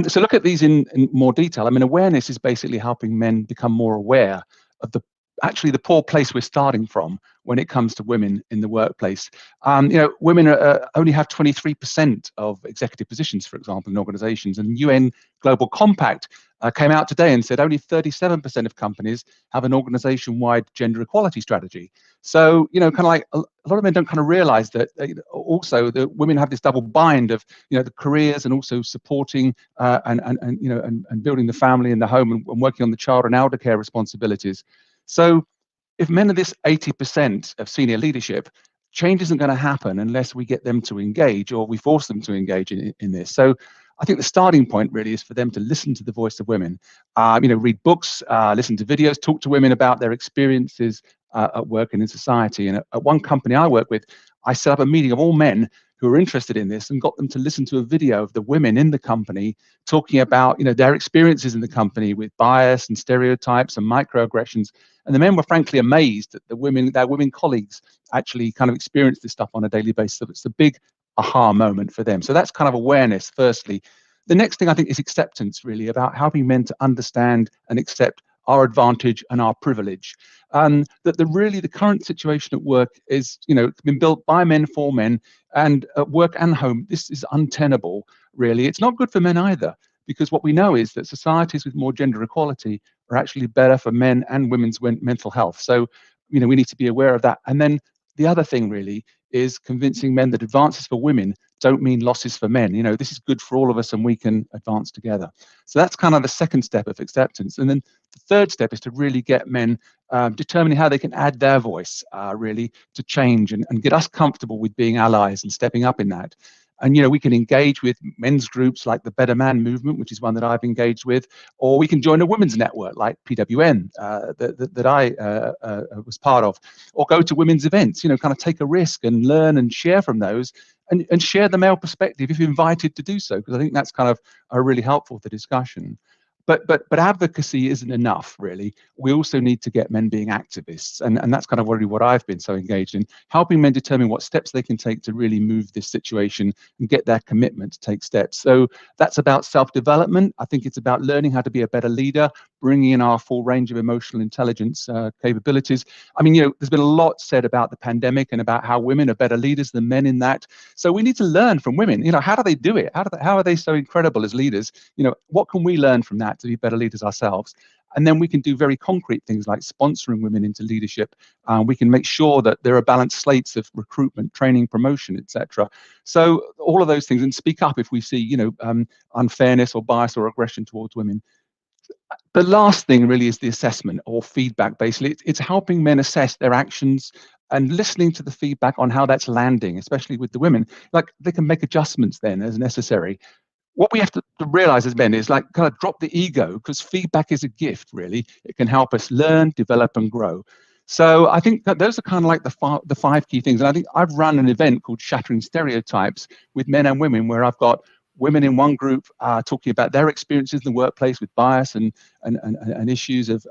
So look at these in more detail. I mean, awareness is basically helping men become more aware of the poor place we're starting from when it comes to women in the workplace. Women only have 23% of executive positions, for example, in organizations. And UN Global Compact came out today and said only 37% of companies have an organization-wide gender equality strategy. So, kind of like a lot of men don't kind of realize that also the women have this double bind of, the careers and also supporting and building the family and the home and working on the child and elder care responsibilities. So if men are this 80% of senior leadership, change isn't going to happen unless we get them to engage or we force them to engage in this. So I think the starting point really is for them to listen to the voice of women, read books, listen to videos, talk to women about their experiences at work and in society. And at one company I work with, I set up a meeting of all men who are interested in this and got them to listen to a video of the women in the company talking about, their experiences in the company with bias and stereotypes and microaggressions. And the men were frankly amazed that their women colleagues actually kind of experience this stuff on a daily basis. So it's a big aha moment for them. So that's kind of awareness, firstly. The next thing I think is acceptance, really, about helping men to understand and accept our advantage and our privilege. That the current situation at work is, been built by men for men, and at work and home, this is untenable, really. It's not good for men either, because what we know is that societies with more gender equality are actually better for men and women's mental health. So, we need to be aware of that. And then the other thing really is convincing men that advances for women don't mean losses for men. This is good for all of us and we can advance together. So that's kind of the second step of acceptance. And then the third step is to really get men determining how they can add their voice really to change and get us comfortable with being allies and stepping up in that. And, we can engage with men's groups like the Better Man movement, which is one that I've engaged with, or we can join a women's network like PWN that I was part of, or go to women's events, kind of take a risk and learn and share from those and share the male perspective if invited to do so, because I think that's kind of really helpful for the discussion. But advocacy isn't enough, really. We also need to get men being activists. And that's kind of really what I've been so engaged in, helping men determine what steps they can take to really move this situation and get their commitment to take steps. So that's about self-development. I think it's about learning how to be a better leader, bringing in our full range of emotional intelligence capabilities. I mean, there's been a lot said about the pandemic and about how women are better leaders than men in that. So we need to learn from women. How do they do it? How are they so incredible as leaders? What can we learn from that to be better leaders ourselves? And then we can do very concrete things like sponsoring women into leadership. We can make sure that there are balanced slates of recruitment, training, promotion, etc. So all of those things, and speak up if we see, unfairness or bias or aggression towards women. The last thing really is the assessment or feedback. Basically, it's helping men assess their actions and listening to the feedback on how that's landing, especially with the women. Like, they can make adjustments then as necessary. What we have to realize as men is kind of drop the ego, because feedback is a gift, really. It can help us learn, develop, and grow. So I think that those are kind of like the 5 key things. And I think I've run an event called Shattering Stereotypes with men and women, where I've got women in one group talking about their experiences in the workplace with bias and issues of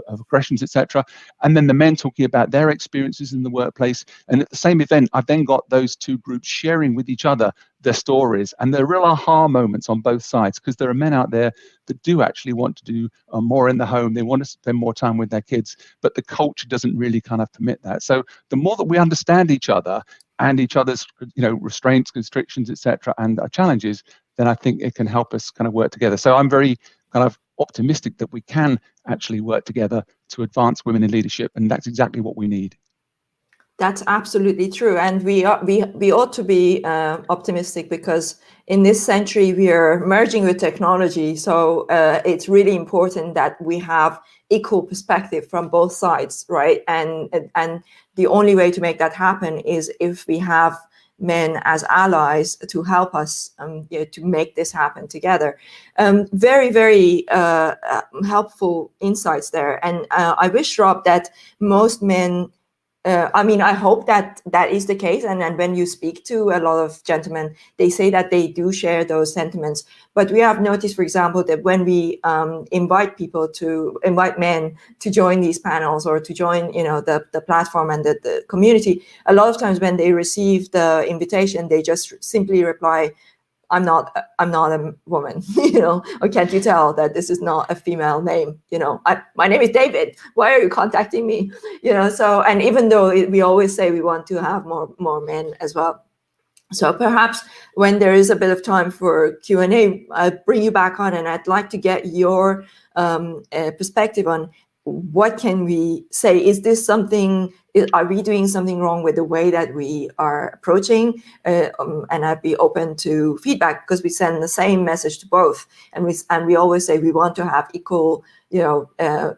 aggressions, etc. And then the men talking about their experiences in the workplace. And at the same event, I've then got those 2 groups sharing with each other their stories. And there are real aha moments on both sides, because there are men out there that do actually want to do more in the home. They want to spend more time with their kids, but the culture doesn't really kind of permit that. So the more that we understand each other and each other's, restraints, constrictions, etc., and our challenges, then I think it can help us kind of work together. So I'm very kind of optimistic that we can actually work together to advance women in leadership, and that's exactly what we need. That's absolutely true, and we ought to be optimistic, because in this century we are merging with technology. So it's really important that we have equal perspective from both sides, right? And the only way to make that happen is if we have men as allies to help us to make this happen together. Very, very helpful insights there. And I wish, Rob, that most men, I hope that that is the case. And then when you speak to a lot of gentlemen, they say that they do share those sentiments. But we have noticed, for example, that when we invite men to join these panels or to join, the platform and the community, a lot of times when they receive the invitation, they just simply reply, I'm not a woman, or can't you tell that this is not a female name? My name is David. Why are you contacting me? So, and even though we always say we want to have more men as well. So perhaps when there is a bit of time for Q&A, I'll bring you back on, and I'd like to get your perspective on what can we say? Is this something? Are we doing something wrong with the way that we are approaching? And I'd be open to feedback, because we send the same message to both, and we always say we want to have equal,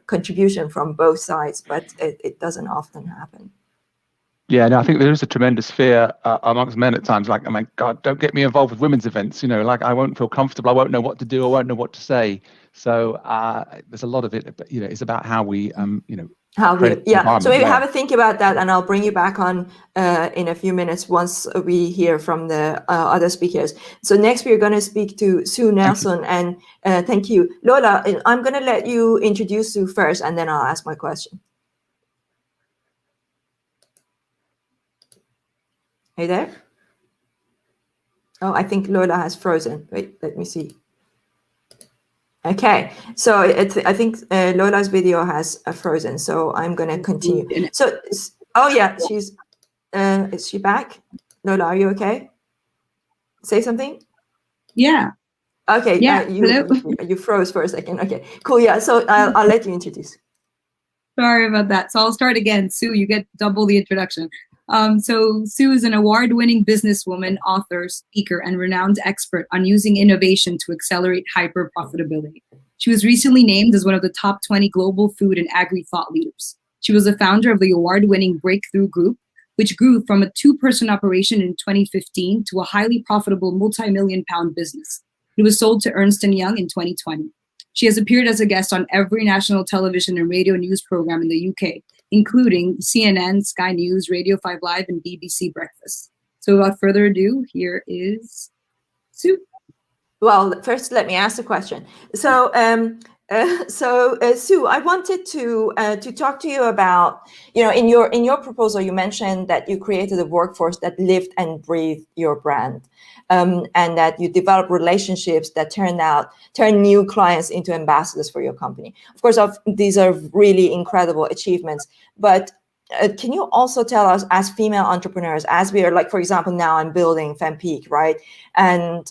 contribution from both sides, but it doesn't often happen. Yeah, no, I think there is a tremendous fear amongst men at times, like, oh my God, don't get me involved with women's events, like I won't feel comfortable, I won't know what to do, I won't know what to say. So there's a lot of it, but it's about how we, So we have a think about that, and I'll bring you back on in a few minutes once we hear from the other speakers. So next we're going to speak to Sue Nelson, and thank you. Lola, I'm going to let you introduce Sue first, and then I'll ask my question. Are you there? Oh, I think Lola has frozen. Wait, let me see. Okay, so I think Lola's video has frozen, so I'm going to continue. So, oh yeah, is she back? Lola, are you okay? Say something? Yeah. Okay, yeah. You froze for a second. Okay, cool, yeah, so I'll let you introduce. Sorry about that. So I'll start again. Sue, you get double the introduction. So Sue is an award-winning businesswoman, author, speaker, and renowned expert on using innovation to accelerate hyper-profitability. She was recently named as one of the top 20 global food and agri-thought leaders. She was the founder of the award-winning Breakthrough Group, which grew from a 2-person operation in 2015 to a highly profitable multi-million-pound business. It was sold to Ernst & Young in 2020. She has appeared as a guest on every national television and radio news program in the UK, including CNN, Sky News, Radio 5 Live, and BBC Breakfast. So without further ado, here is Sue. Well, first, let me ask the question. So, Sue, I wanted to talk to you about, in your proposal, you mentioned that you created a workforce that lived and breathed your brand, and that you developed relationships that turn new clients into ambassadors for your company. Of course, these are really incredible achievements, but can you also tell us, as female entrepreneurs, as we are, like, for example, now I'm building FemPeak, right? And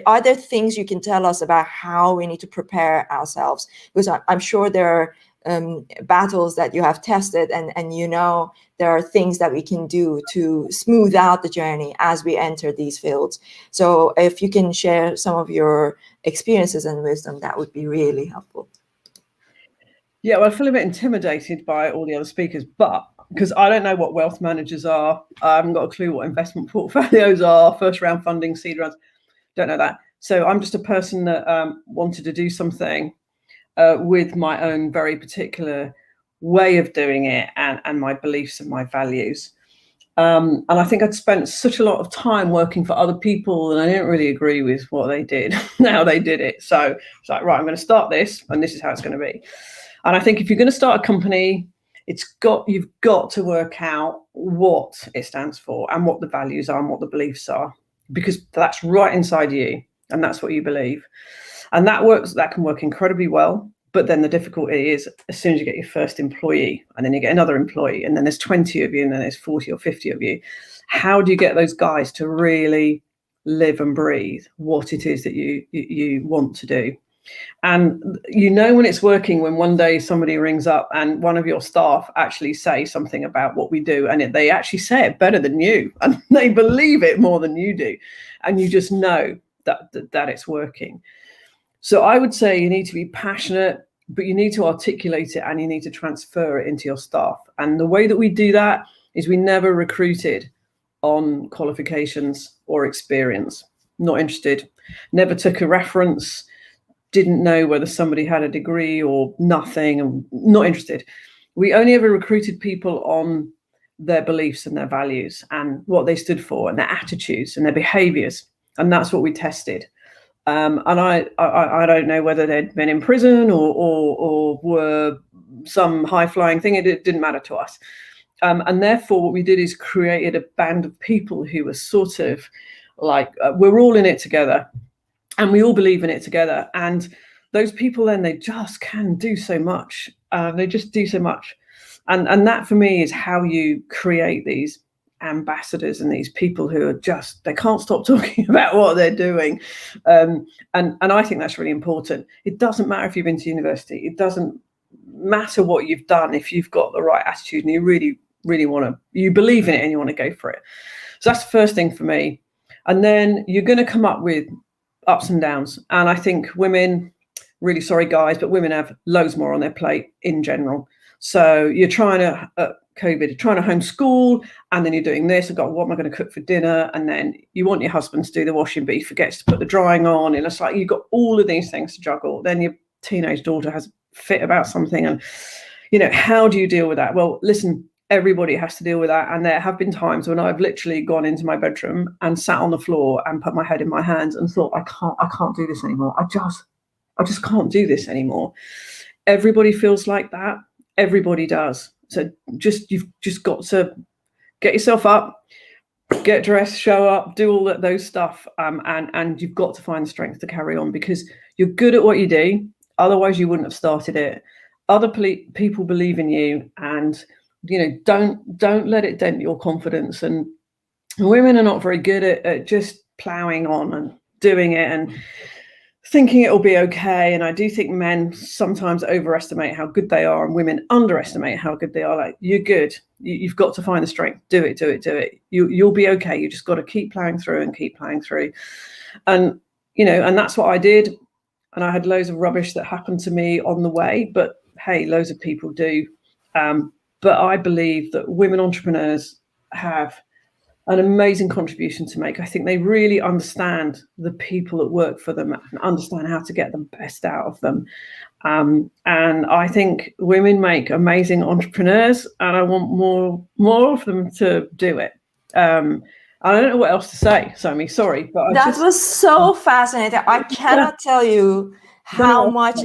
are there things you can tell us about how we need to prepare ourselves? Because I'm sure there are battles that you have tested, and there are things that we can do to smooth out the journey as we enter these fields. So if you can share some of your experiences and wisdom, that would be really helpful. Yeah, well, I feel a bit intimidated by all the other speakers, but because I don't know what wealth managers are, I haven't got a clue what investment portfolios are, first round funding, seed rounds. Don't know that. So I'm just a person that wanted to do something with my own very particular way of doing it and my beliefs and my values. And I think I'd spent such a lot of time working for other people, and I didn't really agree with what they did, how they did it. So it's like, right, I'm going to start this, and this is how it's going to be. And I think if you're going to start a company, you've got to work out what it stands for and what the values are and what the beliefs are, because that's right inside you and that's what you believe. And that can work incredibly well. But then the difficulty is, as soon as you get your first employee, and then you get another employee, and then there's 20 of you, and then there's 40 or 50 of you, how do you get those guys to really live and breathe what it is that you want to do? And when it's working when one day somebody rings up and one of your staff actually say something about what we do, and they actually say it better than you, and they believe it more than you do, and you just know that it's working. So I would say you need to be passionate, but you need to articulate it and you need to transfer it into your staff. And the way that we do that is we never recruited on qualifications or experience. Not interested. Never took a reference. Didn't know whether somebody had a degree or nothing. I'm not interested. We only ever recruited people on their beliefs and their values and what they stood for and their attitudes and their behaviors. And that's what we tested. And I don't know whether they'd been in prison or were some high-flying thing. It didn't matter to us. And therefore, what we did is created a band of people who were sort of like, we're all in it together and we all believe in it together. And those people then, they just can do so much. They just do so much. And that for me is how you create these ambassadors and these people who are just, they can't stop talking about what they're doing. And I think that's really important. It doesn't matter if you've been to university. It doesn't matter what you've done if you've got the right attitude and you really want to, you believe in it and you want to go for it. So that's the first thing for me. And then you're going to come up with ups and downs. And I think women, really sorry guys, but women have loads more on their plate in general. So you're trying to, COVID, you're trying to homeschool, and then you're doing this. I've got, what am I going to cook for dinner? And then you want your husband to do the washing, but he forgets to put the drying on. And it's like, you've got all of these things to juggle. Then your teenage daughter has a fit about something. And, you know, how do you deal with that? Well, listen, everybody has to deal with that. And there have been times when I've literally gone into my bedroom and sat on the floor and put my head in my hands and thought, I can't do this anymore. I just can't do this anymore. Everybody feels like that. Everybody does. So you've just got to get yourself up, get dressed, show up, do all those stuff. And you've got to find the strength to carry on because you're good at what you do. Otherwise you wouldn't have started it. Other people believe in you, and, you know, don't let it dent your confidence. And women are not very good at just plowing on and doing it and thinking it'll be okay. And I do think men sometimes overestimate how good they are and women underestimate how good they are. Like, you're good. You've got to find the strength. Do it. You'll be okay. You just got to keep plowing through and keep plowing through. And, you know, and that's what I did. And I had loads of rubbish that happened to me on the way, but hey, loads of people do. But I believe that women entrepreneurs have an amazing contribution to make. I think they really understand the people that work for them and understand how to get the best out of them. And I think women make amazing entrepreneurs, and I want more of them to do it. I don't know what else to say, Somi, sorry. But that was so fascinating. I cannot tell you how much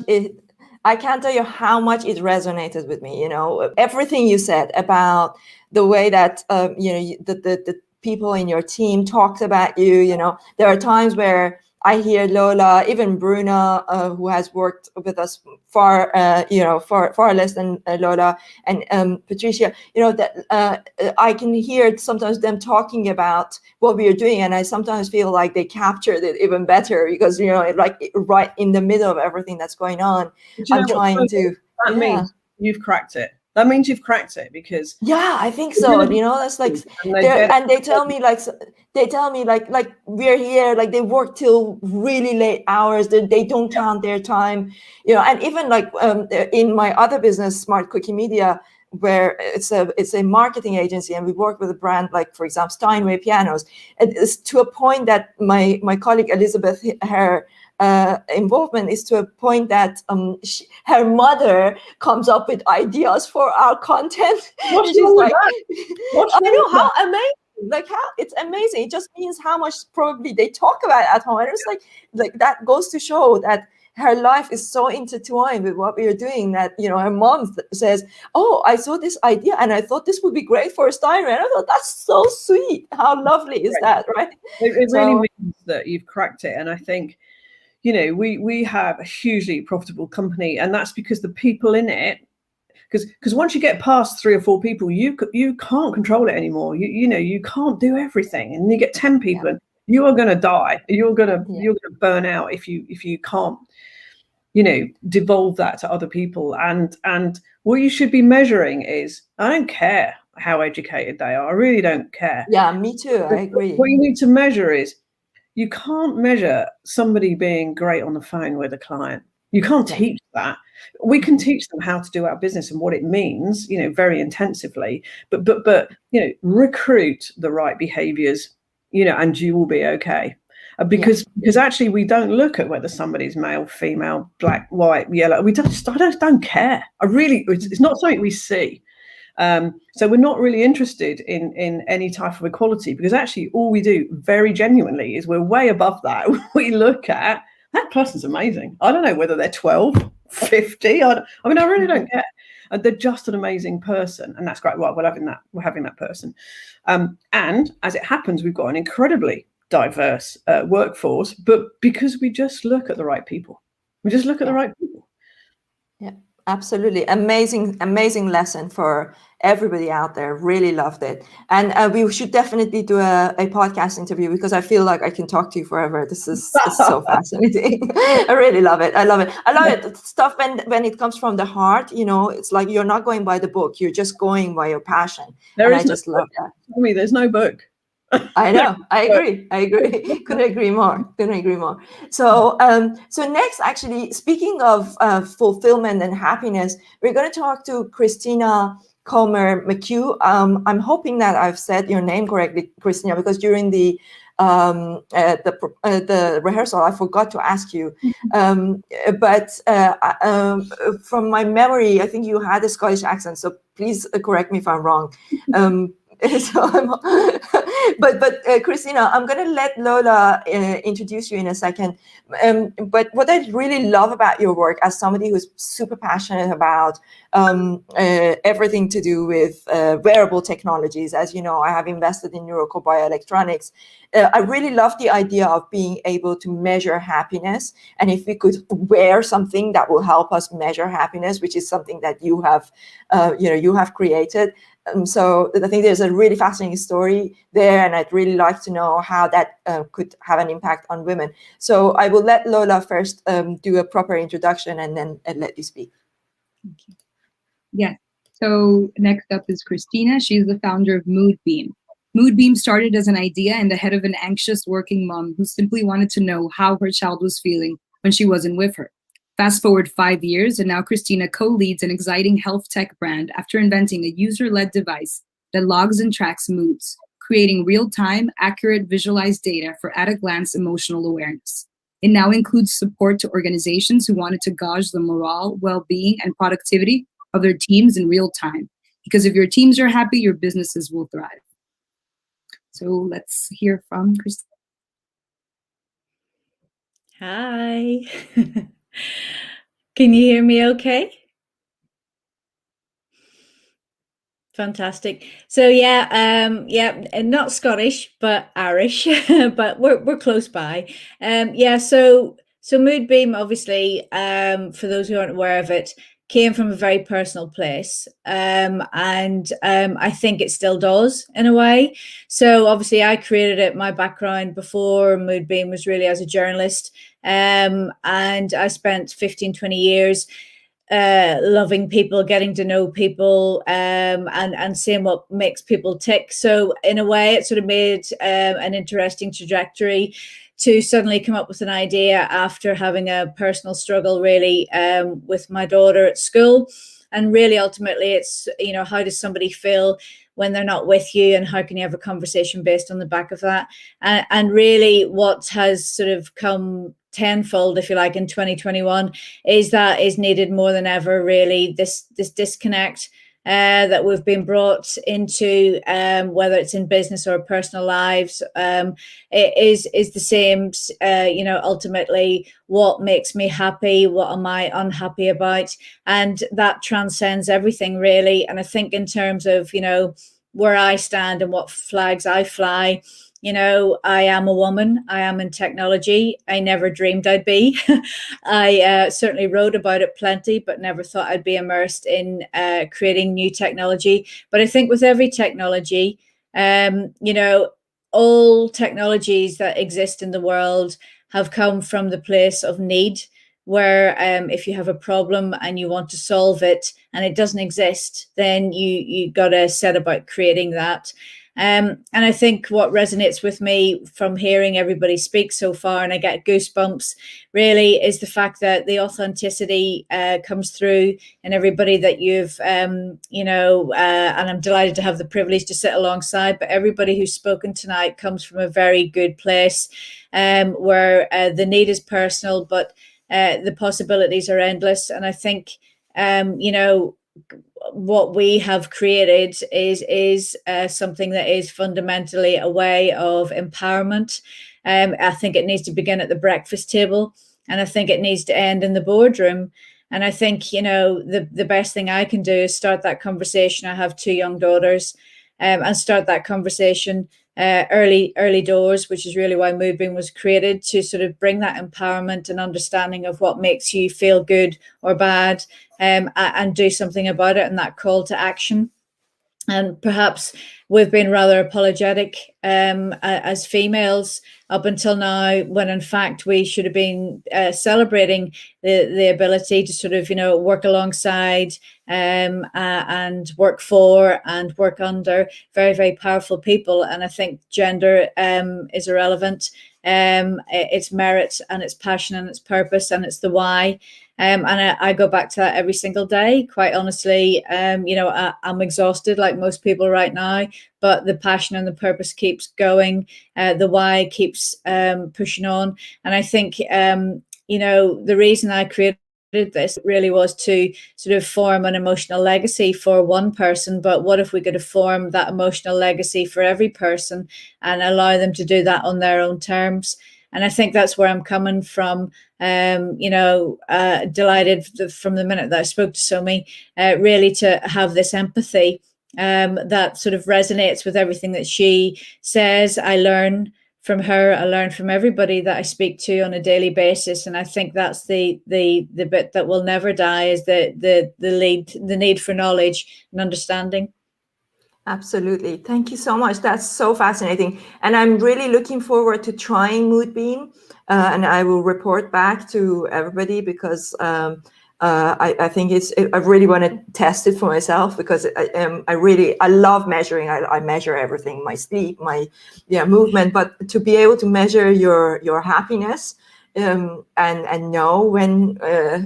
I can't tell you how much it resonated with me. You know, everything you said about the way that, you know, the people in your team talked about you. You know, there are times where I hear Lola, even Bruna, who has worked with us far less than Lola, and Patricia, you know, that I can hear sometimes them talking about what we are doing. And I sometimes feel like they captured it even better because, you know, like right in the middle of everything that's going on, I'm trying to. That means you've cracked it. That means you've cracked it because. Yeah, I think so. You know, that's like, and they tell me like we're here, like they work till really late hours. They don't count their time, you know. And even like in my other business, Smart Cookie Media, where it's a marketing agency, and we work with a brand like, for example, Steinway pianos. It's to a point that my colleague Elizabeth, her involvement is to a point that her mother comes up with ideas for our content. She's like, I know, how amazing. Like, how it's amazing. It just means how much probably they talk about at home. And it's like that goes to show that her life is so intertwined with what we are doing that, you know, her mom says, oh, I saw this idea and I thought this would be great for a Steinway. And I thought, that's so sweet. How lovely is that, right? It really means that you've cracked it. And I think, you know, we have a hugely profitable company, and that's because the people in it, because once you get past 3 or 4 people, you can't control it anymore. You know, you can't do everything, and you get 10 people, and you are going to die. You're going to burn out if you can't, you know, devolve that to other people. And what you should be measuring is, I don't care how educated they are. I really don't care. Yeah, me too. I agree. What you need to measure is, you can't measure somebody being great on the phone with a client. You can't teach that. We can teach them how to do our business and what it means, very intensively, but recruit the right behaviors, and you will be okay. Because actually we don't look at whether somebody's male, female, black, white, yellow. I just don't care. It's not something we see. So we're not really interested in any type of equality, because actually all we do very genuinely is we're way above that. We look at that person's amazing. I don't know whether they're 12, 50. I really don't care. They're just an amazing person, and that's great. Well, we're having that person. And as it happens, we've got an incredibly diverse workforce, but because we just look at the right people. Yeah, absolutely. Amazing lesson for everybody out there. Really loved it. And we should definitely do a podcast interview, because I feel like I can talk to you forever. This is so fascinating. I really love it. I love it. Stuff when it comes from the heart, it's like you're not going by the book. You're just going by your passion. I just love that. Tell me, there's no book. I know. I agree. Couldn't agree more. So, next, actually, speaking of fulfillment and happiness, we're going to talk to Christina McHugh. I'm hoping that I've said your name correctly, Christina, because during the rehearsal, I forgot to ask you. But from my memory, I think you had a Scottish accent. So please correct me if I'm wrong. But Christina, I'm going to let Lola introduce you in a second. But what I really love about your work, as somebody who's super passionate about everything to do with wearable technologies, as you know, I have invested in Neuroco Bioelectronics. I really love the idea of being able to measure happiness, and if we could wear something that will help us measure happiness, which is something that you have created. So I think there's a really fascinating story there, and I'd really like to know how that could have an impact on women. So I will let Lola first do a proper introduction, and then let you speak. Thank you. Yeah. So next up is Christina. She's the founder of Moodbeam. Moodbeam started as an idea in the head of an anxious working mom who simply wanted to know how her child was feeling when she wasn't with her. Fast forward 5 years, and now Christina co-leads an exciting health tech brand after inventing a user-led device that logs and tracks moods, creating real-time, accurate, visualized data for at-a-glance emotional awareness. It now includes support to organizations who wanted to gauge the morale, well-being, and productivity of their teams in real time. Because if your teams are happy, your businesses will thrive. So let's hear from Christina. Hi. Can you hear me okay? Fantastic. So and not Scottish, but Irish, but we're close by. So Moodbeam, obviously, for those who aren't aware of it, came from a very personal place, and I think it still does in a way. So obviously I created it. My background before Moodbeam was really as a journalist, and I spent 15-20 years loving people, getting to know people, and seeing what makes people tick. So in a way, it sort of made an interesting trajectory to suddenly come up with an idea after having a personal struggle, really, with my daughter at school. And really, ultimately, it's, how does somebody feel when they're not with you, and how can you have a conversation based on the back of that? And really, what has sort of come tenfold, if you like, in 2021 is that is needed more than ever, really, this disconnect that we've been brought into, whether it's in business or personal lives, it is the same. Ultimately, what makes me happy? What am I unhappy about? And that transcends everything, really. And I think in terms of, where I stand and what flags I fly, I am a woman. I am in technology. I never dreamed I'd be. I certainly wrote about it plenty, but never thought I'd be immersed in creating new technology. But I think with every technology, all technologies that exist in the world have come from the place of need, where if you have a problem and you want to solve it and it doesn't exist, then you got to set about creating that. And I think what resonates with me from hearing everybody speak so far, and I get goosebumps, really, is the fact that the authenticity comes through in everybody that you've, and I'm delighted to have the privilege to sit alongside, but everybody who's spoken tonight comes from a very good place, where the need is personal, but the possibilities are endless. And I think, what we have created is something that is fundamentally a way of empowerment. I think it needs to begin at the breakfast table, and I think it needs to end in the boardroom. And I think, the best thing I can do is start that conversation. I have 2 young daughters, and start that conversation early doors, which is really why Moodbeam was created, to sort of bring that empowerment and understanding of what makes you feel good or bad, and do something about it, and that call to action. And perhaps we've been rather apologetic as females up until now, when in fact we should have been celebrating the ability to sort of, work alongside and work for and work under very, very powerful people. And I think gender is irrelevant. It's merit and it's passion and it's purpose and it's the why. And I go back to that every single day, quite honestly. I'm exhausted like most people right now, but the passion and the purpose keeps going. The why keeps pushing on. And I think, the reason I created this really was to sort of form an emotional legacy for one person. But what if we could form that emotional legacy for every person and allow them to do that on their own terms? And I think that's where I'm coming from. Delighted from the minute that I spoke to Somi, really to have this empathy that sort of resonates with everything that she says. I learn from her. I learn from everybody that I speak to on a daily basis, and I think that's the bit that will never die, is the need for knowledge and understanding. Absolutely. Thank you so much. That's so fascinating. And I'm really looking forward to trying Moodbeam. And I will report back to everybody, because I think I really want to test it for myself, because I love measuring. I measure everything, my sleep, my movement, but to be able to measure your happiness, and know when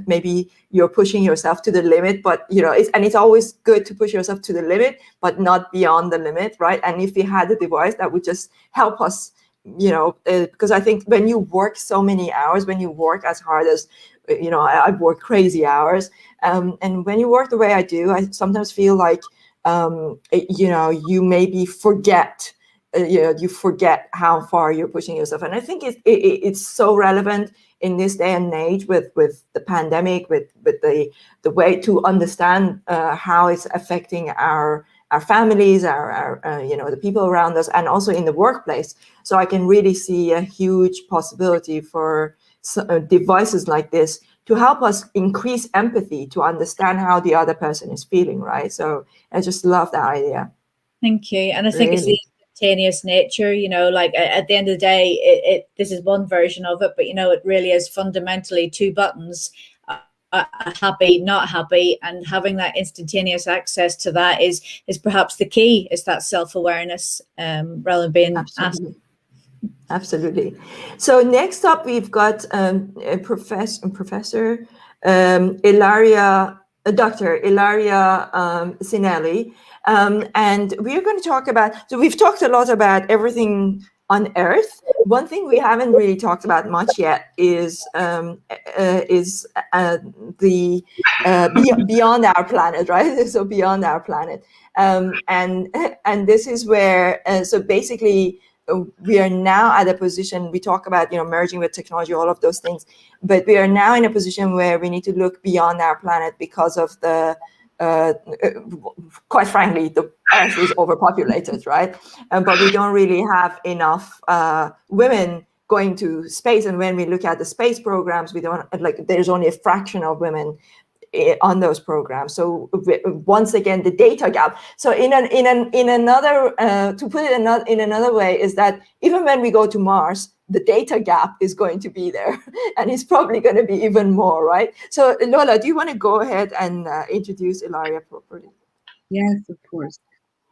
maybe you're pushing yourself to the limit, but it's always good to push yourself to the limit, but not beyond the limit, right? And if we had a device that would just help us, because I think when you work so many hours, when you work as hard as I work crazy hours, and when you work the way I do, I sometimes feel like you maybe forget. You forget how far you're pushing yourself. And I think it's so relevant in this day and age with the pandemic, with the way to understand how it's affecting our families, our the people around us, and also in the workplace. So I can really see a huge possibility for devices like this to help us increase empathy, to understand how the other person is feeling, right? So I just love that idea. Thank you. And I think it's the instantaneous nature, like at the end of the day, this is one version of it, but it really is fundamentally 2 buttons, happy, not happy, and having that instantaneous access to that is perhaps the key. Is that self-awareness, rather than being asked. Absolutely. So next up, we've got Professor Ilaria, Dr. Ilaria Cinelli. And we're going to talk about, so we've talked a lot about everything on Earth. One thing we haven't really talked about much yet is the beyond our planet, right? So beyond our planet, and this is where so basically we are now at a position. We talk about merging with technology, all of those things, but we are now in a position where we need to look beyond our planet because of the quite frankly, the Earth is overpopulated, right? But we don't really have enough women going to space. And when we look at the space programs, we don't there's only a fraction of women on those programs. So once again, the data gap. So in another to put it in another way is that even when we go to Mars, the data gap is going to be there, and it's probably going to be even more, right? So Lola, do you want to go ahead and introduce Ilaria properly? Yes, of course.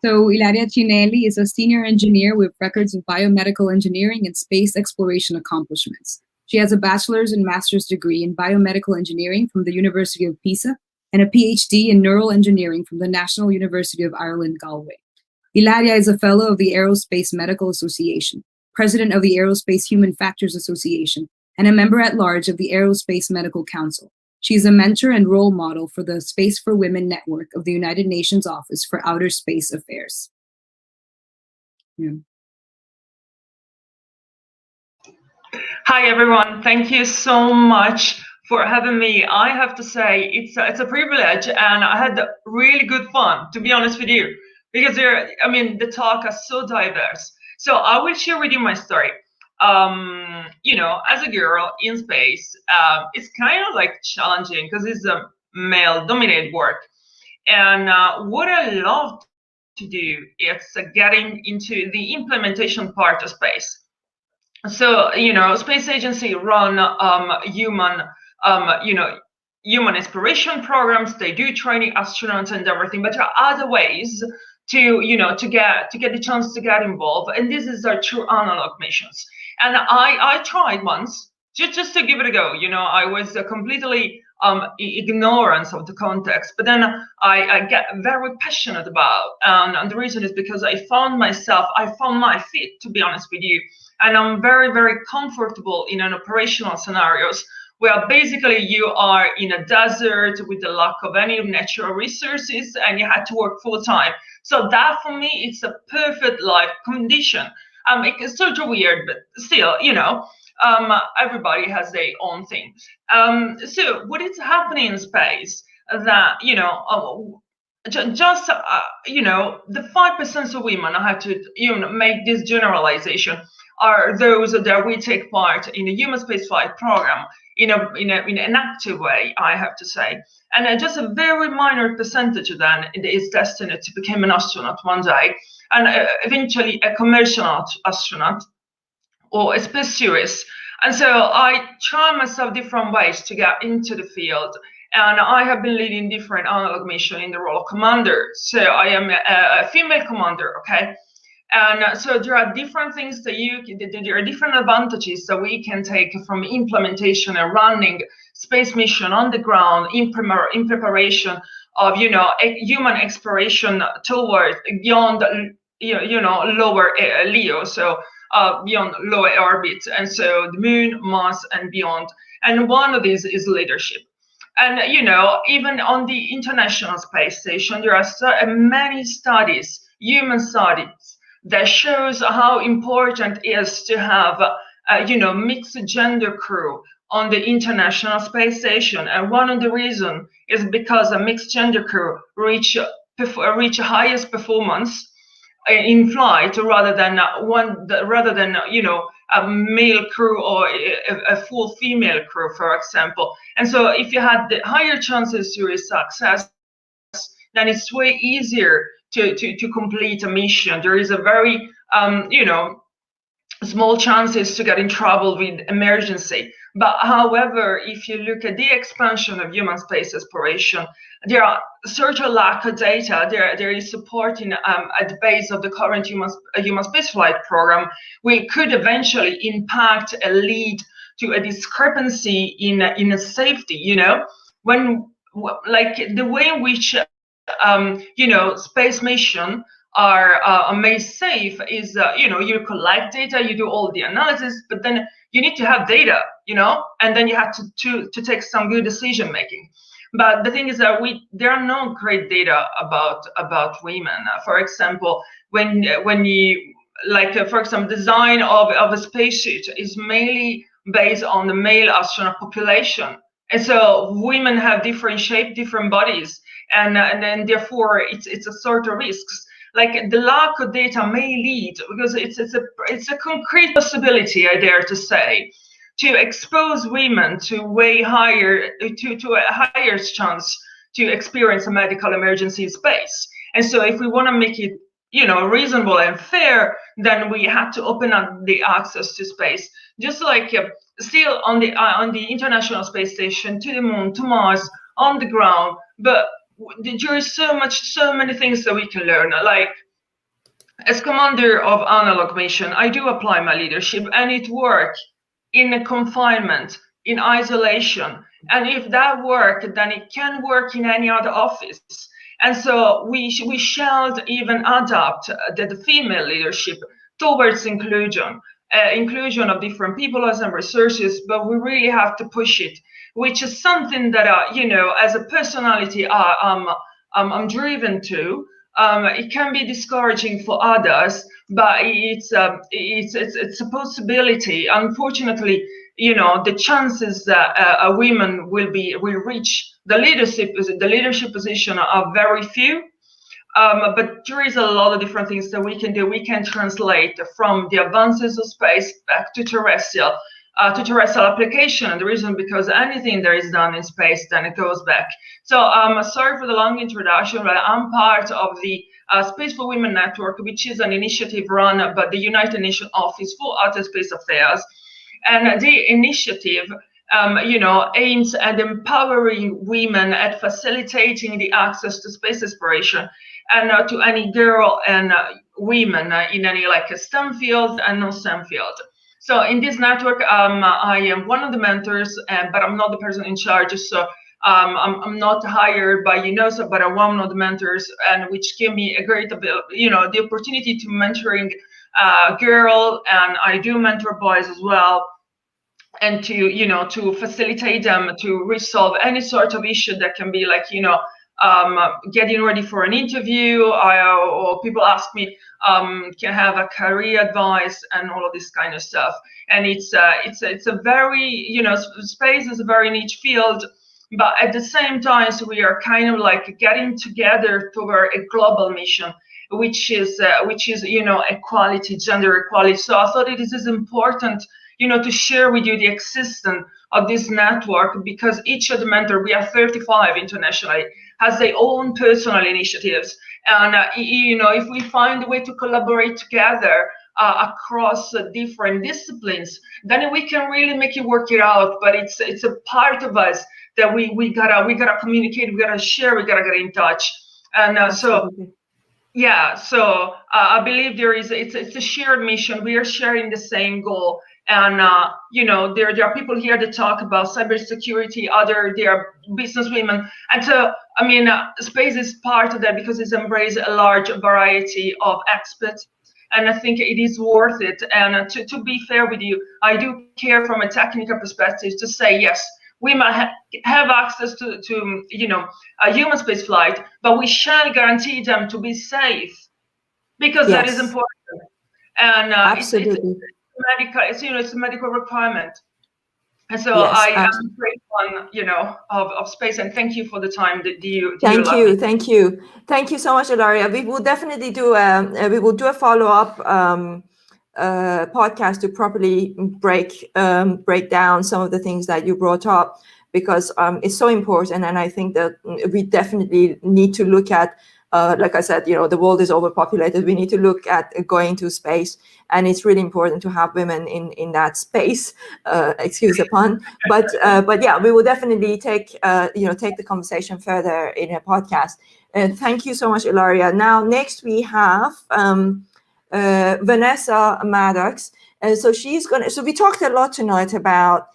So Ilaria Cinelli is a senior engineer with records of biomedical engineering and space exploration accomplishments. She has a bachelor's and master's degree in biomedical engineering from the University of Pisa and a PhD in neural engineering from the National University of Ireland, Galway. Ilaria is a fellow of the Aerospace Medical Association, president of the Aerospace Human Factors Association, and a member at large of the Aerospace Medical Council. She is a mentor and role model for the Space for Women Network of the United Nations Office for Outer Space Affairs. Yeah. Hi, everyone. Thank you so much for having me. I have to say it's a privilege, and I had really good fun, to be honest with you, because the talk is so diverse. So I will share with you my story. As a girl in space, it's kind of like challenging because it's a male-dominated work. And what I love to do is getting into the implementation part of space. So, space agency run human exploration programs. They do training astronauts and everything, but there are other ways to get the chance to get involved. And this is our true analog missions. And I tried once just to give it a go. I was completely ignorance of the context, but then I get very passionate about, and the reason is because I found my fit, to be honest with you, and I'm very, very comfortable in an operational scenarios where basically you are in a desert with the lack of any natural resources and you had to work full time. So that for me, it's a perfect life condition. It's sort of weird, but still, everybody has their own thing. So what is happening in space that, the 5% of women, I have to make this generalization, are those that we take part in the human spaceflight program in an active way, I have to say. And just a very minor percentage of them is destined to become an astronaut one day, and eventually a commercial astronaut or a space tourist. And so I try myself different ways to get into the field. And I have been leading different analog missions in the role of commander. So I am a female commander, okay? And so there are different things there are different advantages that we can take from implementation and running space mission on the ground in preparation of, a human exploration toward beyond, lower LEO, so beyond lower orbit, and so the moon, Mars, and beyond. And one of these is leadership. And, even on the International Space Station, there are so many studies, human studies, that shows how important it is to have, mixed gender crew on the International Space Station. And one of the reasons is because a mixed gender crew reach highest performance in flight rather than a male crew or a full female crew, for example. And so if you had the higher chances to success, then it's way easier to complete a mission. There is a very small chances to get in trouble with emergency. But however, if you look at the expansion of human space exploration, there are certain lack of data. There is support at the base of the current human spaceflight program. We could eventually impact and lead to a discrepancy in a safety. When like the way in which space mission are made safe is you collect data, you do all the analysis, but then you need to have data, and then you have to take some good decision making. But the thing is that there are no great data about women. For example, when you for example, design of a spacesuit is mainly based on the male astronaut population, and so women have different shape, different bodies, and then therefore it's a sort of risks. Like the lack of data may lead, because it's a concrete possibility, I dare to say, to expose women to a higher chance to experience a medical emergency in space. And so if we want to make it reasonable and fair, then we have to open up the access to space, just like still on the International Space Station, to the moon, to Mars, on the ground. But there is so many things that we can learn. Like as commander of analog mission, I do apply my leadership, and it works in a confinement, in isolation. And if that works, then it can work in any other office. And so we shall even adapt the female leadership towards inclusion of different people and resources, but we really have to push it, which is something that, as a personality, I'm driven to. It can be discouraging for others, but it's a possibility. Unfortunately, the chances that a woman will reach the leadership position are very few. But there is a lot of different things that we can do. We can translate from the advances of space back to terrestrial application. And the reason, because anything that is done in space, then it goes back. So sorry for the long introduction, but I'm part of the Space for Women Network, which is an initiative run by the United Nations Office for Outer Space Affairs. And the initiative aims at empowering women, at facilitating the access to space exploration, and to any girl and women in any a STEM field and non-STEM field. So in this network, I am one of the mentors, but I'm not the person in charge. So I'm not hired by UNOSA, but I'm one of the mentors, and which gave me a great ability, the opportunity to mentoring girl, and I do mentor boys as well, and to facilitate them to resolve any sort of issue that can be getting ready for an interview, or people ask me, can have a career advice and all of this kind of stuff. And it's a very, space is a very niche field, but at the same time, so we are kind of getting together toward a global mission, which is equality, gender equality. So I thought it is important, to share with you the existence of this network, because each of the mentors, we have 35 internationally, has their own personal initiatives. And, if we find a way to collaborate together across different disciplines, then we can really make it work it out. But it's a part of us that we gotta communicate, we gotta share, we gotta get in touch. And so I believe it's a shared mission. We are sharing the same goal. And there are people here that talk about cybersecurity, there are business women, and so space is part of that, because it's embraced a large variety of experts, and I think it is worth it. And to be fair with you, I do care from a technical perspective to say yes, we might have access to a human space flight, but we shall guarantee them to be safe, because that is important. And absolutely. it's a medical requirement. And so I am a great one, of space, and thank you for the time that you Thank you so much, Ilaria. We will definitely do a follow-up podcast to properly break down some of the things that you brought up, because it's so important. And I think that we definitely need to look at, like I said, the world is overpopulated. We need to look at going to space, and it's really important to have women in that space. Excuse the pun, but yeah, we will definitely take the conversation further in a podcast. And thank you so much, Ilaria. Now, next we have Vanessa Maddox. So we talked a lot tonight about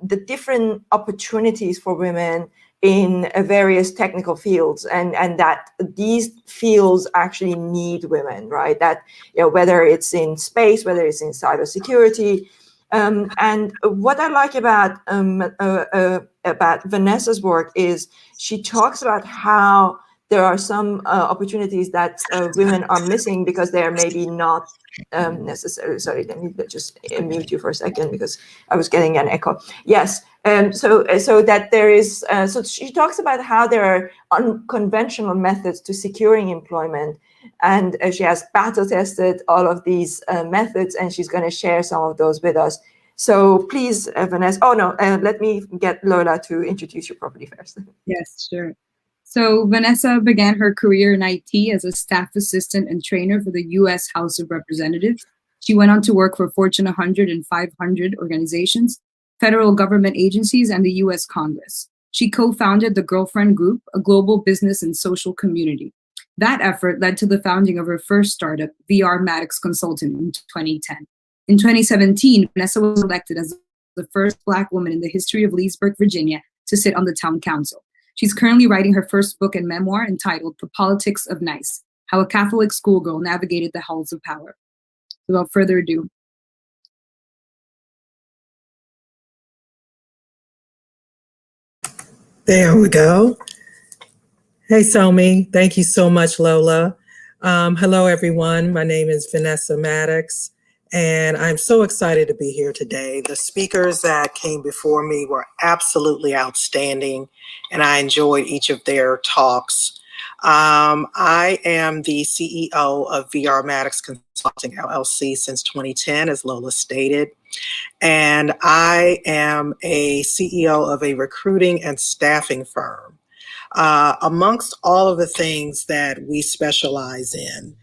the different opportunities for women in various technical fields, and that these fields actually need women, right? That, whether it's in space, whether it's in cybersecurity. And what I like about Vanessa's work is she talks about how there are some opportunities that women are missing because they are maybe not necessary. Sorry, let me just mute you for a second because I was getting an echo. Yes, so that there is. So she talks about how there are unconventional methods to securing employment, and she has battle tested all of these methods, and she's going to share some of those with us. So please, Vanessa. Oh no, let me get Lola to introduce you properly first. Yes, sure. So Vanessa began her career in IT as a staff assistant and trainer for the U.S. House of Representatives. She went on to work for Fortune 100 and 500 organizations, federal government agencies, and the U.S. Congress. She co-founded the Girlfriend Group, a global business and social community. That effort led to the founding of her first startup, VR Maddox Consulting, in 2010. In 2017, Vanessa was elected as the first Black woman in the history of Leesburg, Virginia, to sit on the town council. She's currently writing her first book and memoir entitled The Politics of Nice: How a Catholic Schoolgirl Navigated the Halls of Power. Without further ado. There we go. Hey, Somi. Thank you so much, Lola. Hello, everyone. My name is Vanessa Maddox, and I'm so excited to be here today. The speakers that came before me were absolutely outstanding, and I enjoyed each of their talks. I am the CEO of VR Maddox Consulting LLC since 2010, as Lola stated. And I am a CEO of a recruiting and staffing firm. Amongst all of the things that we specialize in,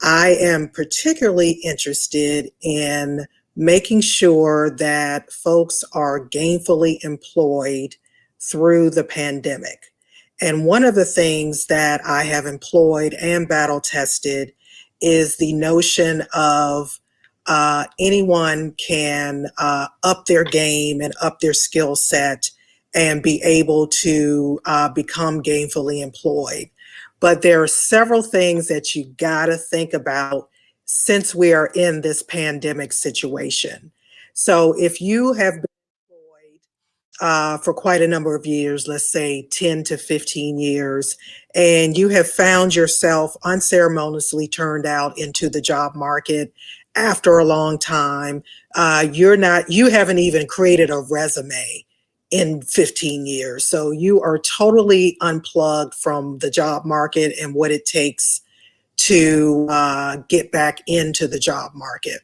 I am particularly interested in making sure that folks are gainfully employed through the pandemic. And one of the things that I have employed and battle tested is the notion of anyone can up their game and up their skill set and be able to become gainfully employed. But there are several things that you gotta think about since we are in this pandemic situation. So if you have been employed for quite a number of years, let's say 10 to 15 years, and you have found yourself unceremoniously turned out into the job market after a long time, you haven't even created a resume in 15 years. So you are totally unplugged from the job market and what it takes to get back into the job market.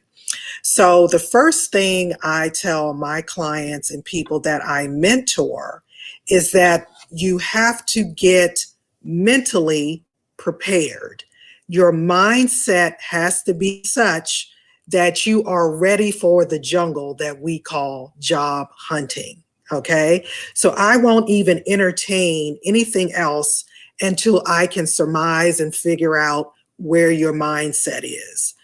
So the first thing I tell my clients and people that I mentor is that you have to get mentally prepared. Your mindset has to be such that you are ready for the jungle that we call job hunting, okay? So I won't even entertain anything else until I can surmise and figure out where your mindset is.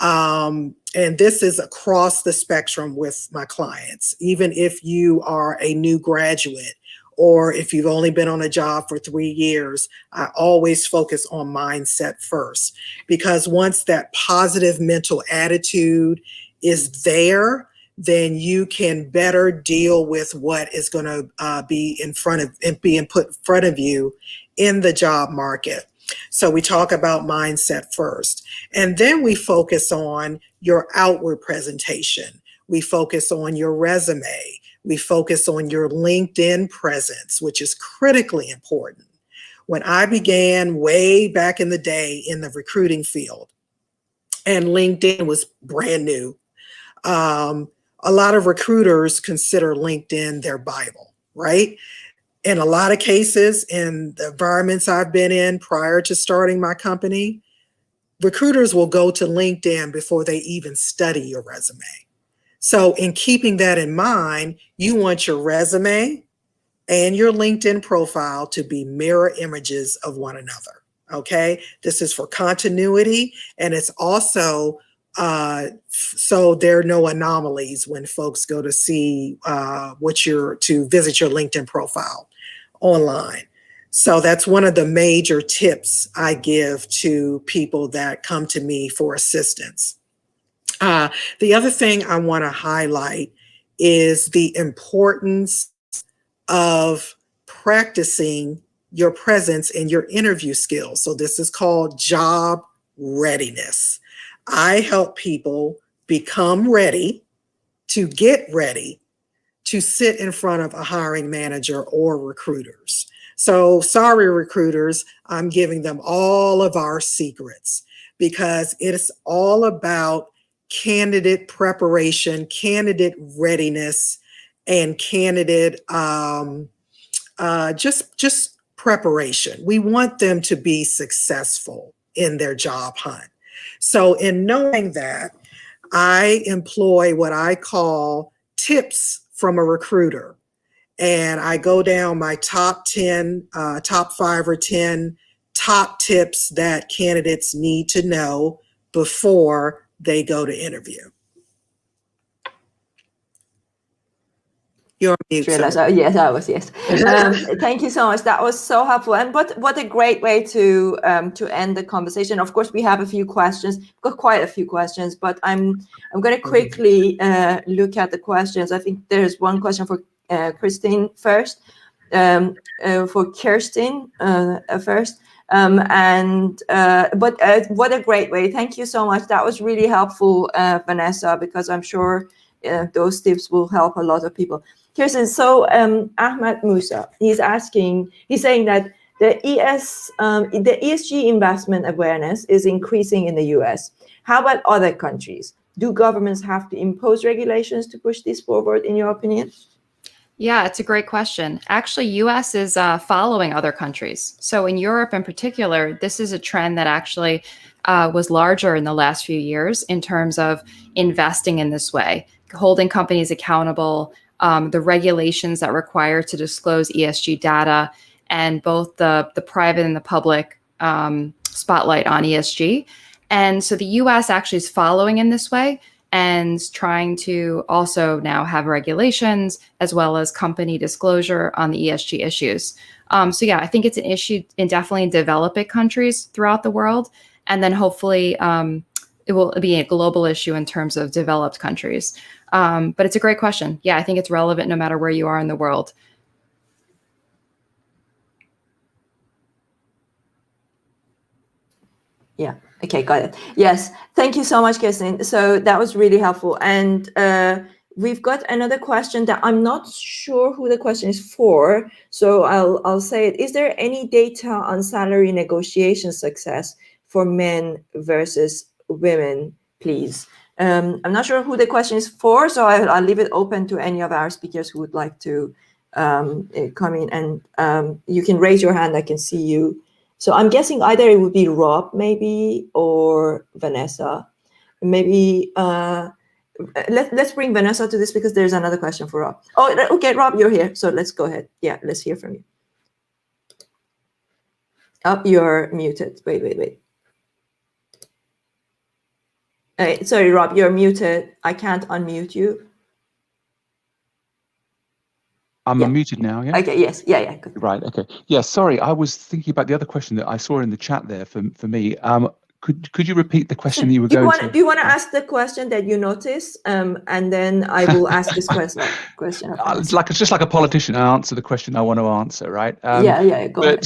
And this is across the spectrum with my clients. Even if you are a new graduate or if you've only been on a job for 3 years, I always focus on mindset first, because once that positive mental attitude is there, then you can better deal with what is going to be being put in front of you in the job market. So we talk about mindset first, and then we focus on your outward presentation. We focus on your resume. We focus on your LinkedIn presence, which is critically important. When I began way back in the day in the recruiting field, and LinkedIn was brand new, a lot of recruiters consider LinkedIn their Bible, right? In a lot of cases, in the environments I've been in prior to starting my company, recruiters will go to LinkedIn before they even study your resume. So in keeping that in mind, you want your resume and your LinkedIn profile to be mirror images of one another, okay? This is for continuity, and it's also so there are no anomalies when folks go to see to visit your LinkedIn profile online. So that's one of the major tips I give to people that come to me for assistance. The other thing I want to highlight is the importance of practicing your presence and your interview skills. So this is called job readiness. I help people become ready to get ready to sit in front of a hiring manager or recruiters. So sorry, recruiters, I'm giving them all of our secrets, because it's all about candidate preparation, candidate readiness, and candidate just preparation. We want them to be successful in their job hunt. So in knowing that, I employ what I call tips from a recruiter. And I go down my top 5 or 10 top tips that candidates need to know before they go to interview? You're on mute, yes, I was. Yes. Thank you so much. That was so helpful, and what a great way to end the conversation. Of course, we have a few questions. We've got quite a few questions, but I'm going to quickly look at the questions. I think there's one question for Christine first, for Kirsten first. But what a great way. Thank you so much. That was really helpful, Vanessa, because I'm sure those tips will help a lot of people. Kirsten, so Ahmed Musa, he's saying that the ESG investment awareness is increasing in the US. How about other countries? Do governments have to impose regulations to push this forward, in your opinion? Yeah, it's a great question. Actually, US is following other countries. So in Europe in particular, this is a trend that actually was larger in the last few years in terms of investing in this way, holding companies accountable, the regulations that require to disclose ESG data, and both the private and the public spotlight on ESG. And so the US actually is following in this way and trying to also now have regulations as well as company disclosure on the ESG issues. So yeah, I think it's an issue definitely in developing countries throughout the world. And then hopefully it will be a global issue in terms of developed countries. But it's a great question. Yeah, I think it's relevant no matter where you are in the world. Yeah. Okay, got it. Yes. Thank you so much, Kirsten. So that was really helpful. And we've got another question that I'm not sure who the question is for. So I'll say it. Is there any data on salary negotiation success for men versus women, please? I'm not sure who the question is for, so I'll leave it open to any of our speakers who would like to come in, and you can raise your hand. I can see you. So I'm guessing either it would be Rob, maybe, or Vanessa. Maybe let's bring Vanessa to this because there's another question for Rob. Oh, okay, Rob, you're here. So let's go ahead. Yeah, let's hear from you. Oh, you're muted. Wait. Sorry, Rob, you're muted. I can't unmute you. I'm unmuted now, yeah? Okay, yes. Yeah. Good. Right, okay. Yeah, sorry, I was thinking about the other question that I saw in the chat there for me. Could you repeat the question that you were going to? Do you want to ask the question that you noticed, and then I will ask this question? It's just like a politician. I answer the question I want to answer, right? Yeah. Go ahead.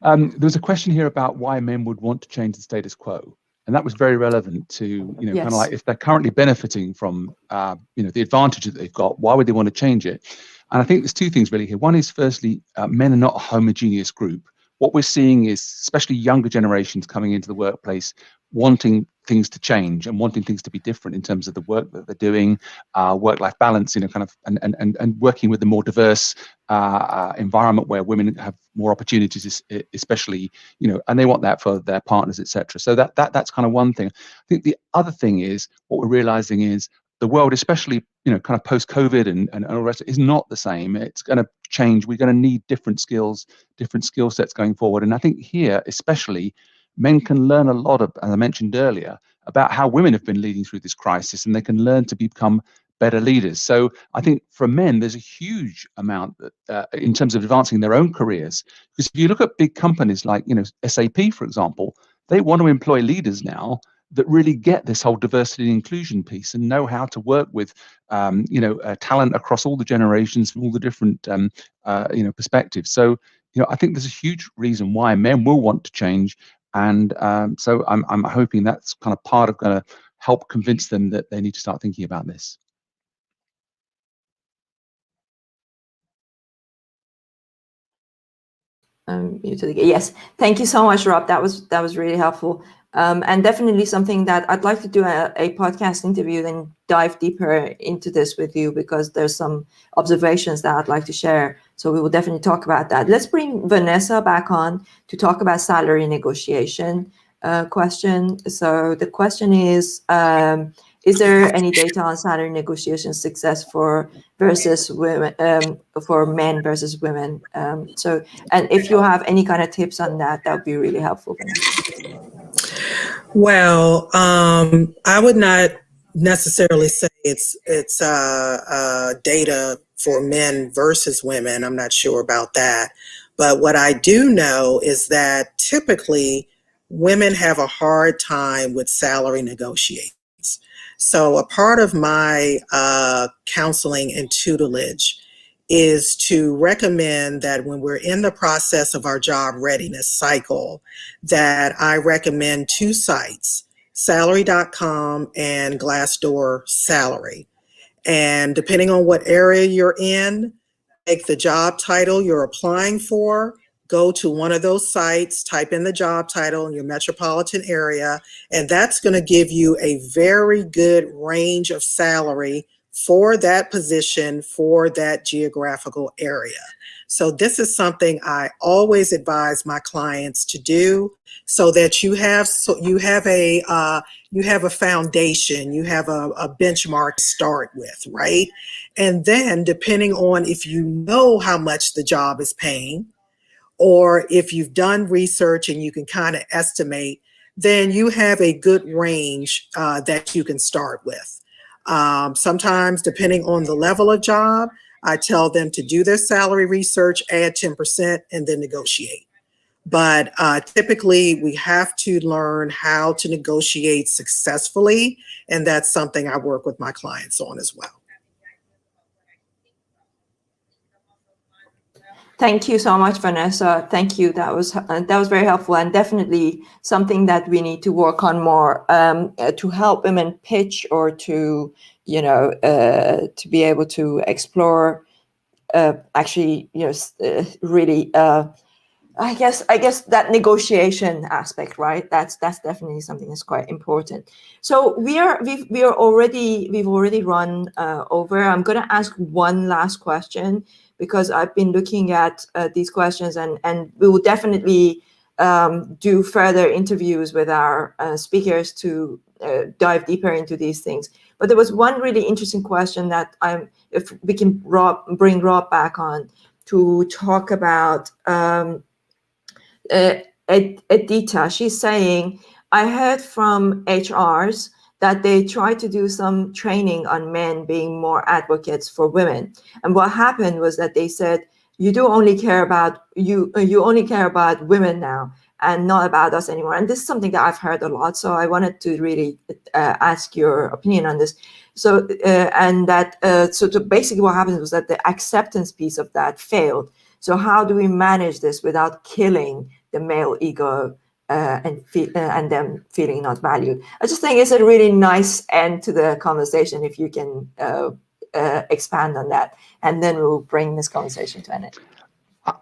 There was a question here about why men would want to change the status quo, and that was very relevant to kind of like if they're currently benefiting from the advantage that they've got, why would they want to change it? And I think there's two things really here. One is firstly, men are not a homogeneous group. What we're seeing is especially younger generations coming into the workplace wanting things to change and wanting things to be different in terms of the work that they're doing, work-life balance, kind of, and working with a more diverse environment where women have more opportunities, especially, and they want that for their partners, etc. So that's kind of one thing. I think the other thing is what we're realizing is the world, especially, kind of post-COVID and all the rest, is not the same. It's going to change. We're going to need different skills, different skill sets going forward. And I think here, especially, men can learn a lot, as I mentioned earlier, about how women have been leading through this crisis, and they can learn to become better leaders. So I think for men, there's a huge amount that, in terms of advancing their own careers. Because if you look at big companies like, SAP, for example, they want to employ leaders now that really get this whole diversity and inclusion piece and know how to work with, talent across all the generations from all the different, perspectives. So, I think there's a huge reason why men will want to change. And so I'm hoping that's kind of part of going to help convince them that they need to start thinking about this. Yes, thank you so much, Rob. That was really helpful, and definitely something that I'd like to do a podcast interview and dive deeper into this with you, because there's some observations that I'd like to share. So we will definitely talk about that. Let's bring Vanessa back on to talk about salary negotiation question. So the question is is there any data on salary negotiation success for versus women, for men versus women? So, and if you have any kind of tips on that, that would be really helpful, Vanessa. Well, I would not necessarily say it's data for men versus women. I'm not sure about that. But what I do know is that typically women have a hard time with salary negotiations. So a part of my counseling and tutelage is to recommend that when we're in the process of our job readiness cycle, that I recommend two sites, salary.com and Glassdoor Salary. And depending on what area you're in, take the job title you're applying for, go to one of those sites, type in the job title in your metropolitan area, and that's going to give you a very good range of salary for that position, for that geographical area. So this is something I always advise my clients to do, so that you have a foundation, you have a benchmark to start with, right? And then depending on if you know how much the job is paying, or if you've done research and you can kind of estimate, then you have a good range that you can start with. Sometimes, depending on the level of job, I tell them to do their salary research, add 10%, and then negotiate. But typically, we have to learn how to negotiate successfully, and that's something I work with my clients on as well. Thank you so much, Vanessa. Thank you. That was very helpful, and definitely something that we need to work on more to help women pitch, or to to be able to explore. Actually, really. I guess that negotiation aspect, right? That's definitely something that's quite important. So we've already run over. I'm going to ask one last question, because I've been looking at these questions, and we will definitely do further interviews with our speakers to dive deeper into these things. But there was one really interesting question that if we can bring Rob back on to talk about. Edita, she's saying, I heard from HRs that they try to do some training on men being more advocates for women. And what happened was that they said, you only care about women now, and not about us anymore. And this is something that I've heard a lot. So I wanted to really ask your opinion on this. So basically what happened was that the acceptance piece of that failed. So how do we manage this without killing the male ego and them feeling not valued? I just think it's a really nice end to the conversation if you can expand on that, and then we'll bring this conversation to an end.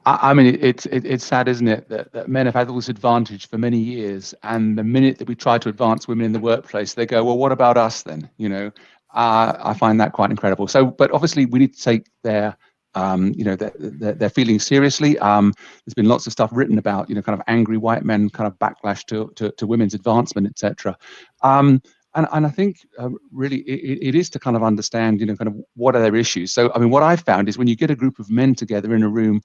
I mean, it's sad, isn't it, that men have had all this advantage for many years, and the minute that we try to advance women in the workplace, they go, well, what about us then? I find that quite incredible. So, but obviously we need to take their their feelings seriously. There's been lots of stuff written about, kind of angry white men, kind of backlash to women's advancement, etc. And I think really it is to kind of understand, kind of what are their issues. So, I mean, what I've found is when you get a group of men together in a room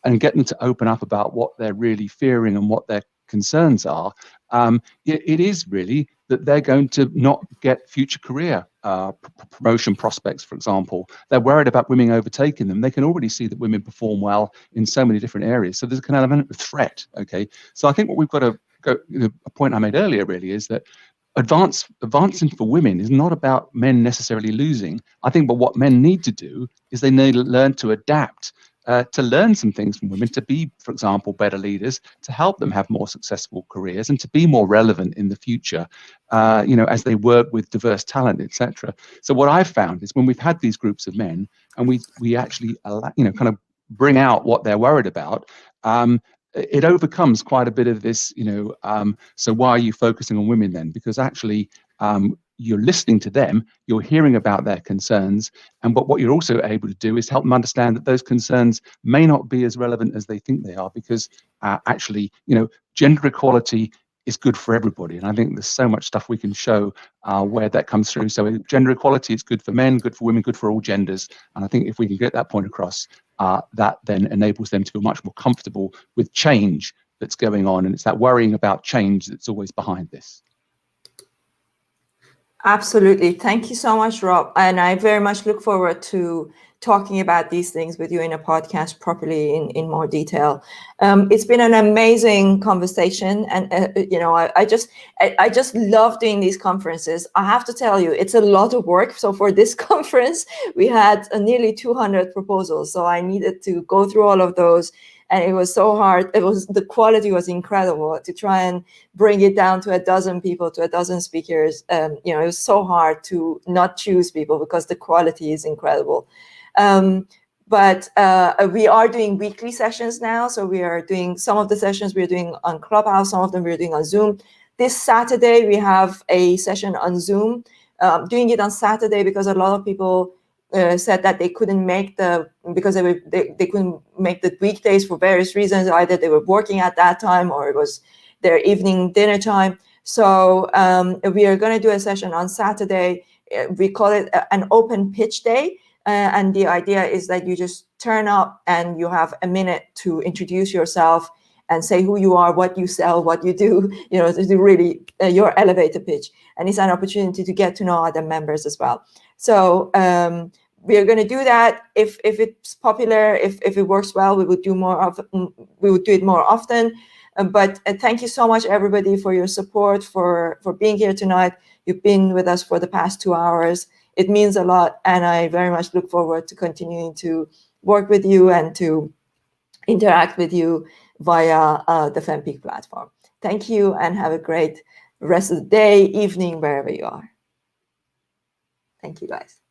and get them to open up about what they're really fearing and what their concerns are, it is really that they're going to not get future career promotion prospects, for example. They're worried about women overtaking them. They can already see that women perform well in so many different areas. So there's an element of threat, okay? So I think what we've got to go, a point I made earlier really is that advancing for women is not about men necessarily losing. I think what men need to do is they need to learn to adapt, to learn some things from women, to be, for example, better leaders, to help them have more successful careers and to be more relevant in the future, as they work with diverse talent, etc. So what I've found is when we've had these groups of men and we actually, kind of bring out what they're worried about, it overcomes quite a bit of this, so why are you focusing on women then? Because actually, you're listening to them, you're hearing about their concerns, and what you're also able to do is help them understand that those concerns may not be as relevant as they think they are, because actually, gender equality is good for everybody. And I think there's so much stuff we can show where that comes through. So gender equality is good for men, good for women, good for all genders. And I think if we can get that point across, that then enables them to feel much more comfortable with change that's going on. And it's that worrying about change that's always behind this. Absolutely. Thank you so much, Rob. And I very much look forward to talking about these things with you in a podcast properly in more detail. It's been an amazing conversation. And, I just love doing these conferences. I have to tell you, it's a lot of work. So for this conference, we had nearly 200 proposals. So I needed to go through all of those. And it was so hard. The quality was incredible to try and bring it down to a dozen people, to a dozen speakers. It was so hard to not choose people because the quality is incredible. But we are doing weekly sessions now. So we are doing some of the sessions we're doing on Clubhouse, some of them we're doing on Zoom. This Saturday, we have a session on Zoom, doing it on Saturday because a lot of people said that they couldn't make because they couldn't make the weekdays for various reasons. Either they were working at that time or it was their evening dinner time. So we are going to do a session on Saturday. We call it an open pitch day. And the idea is that you just turn up and you have a minute to introduce yourself and say who you are, what you sell, what you do, to do really your elevator pitch. And it's an opportunity to get to know other members as well. So we are going to do that. If it's popular, if it works well, we would do it more often. But thank you so much, everybody, for your support, for being here tonight. You've been with us for the past 2 hours. It means a lot, and I very much look forward to continuing to work with you and to interact with you via the FemPeak platform. Thank you, and have a great rest of the day, evening, wherever you are. Thank you, guys.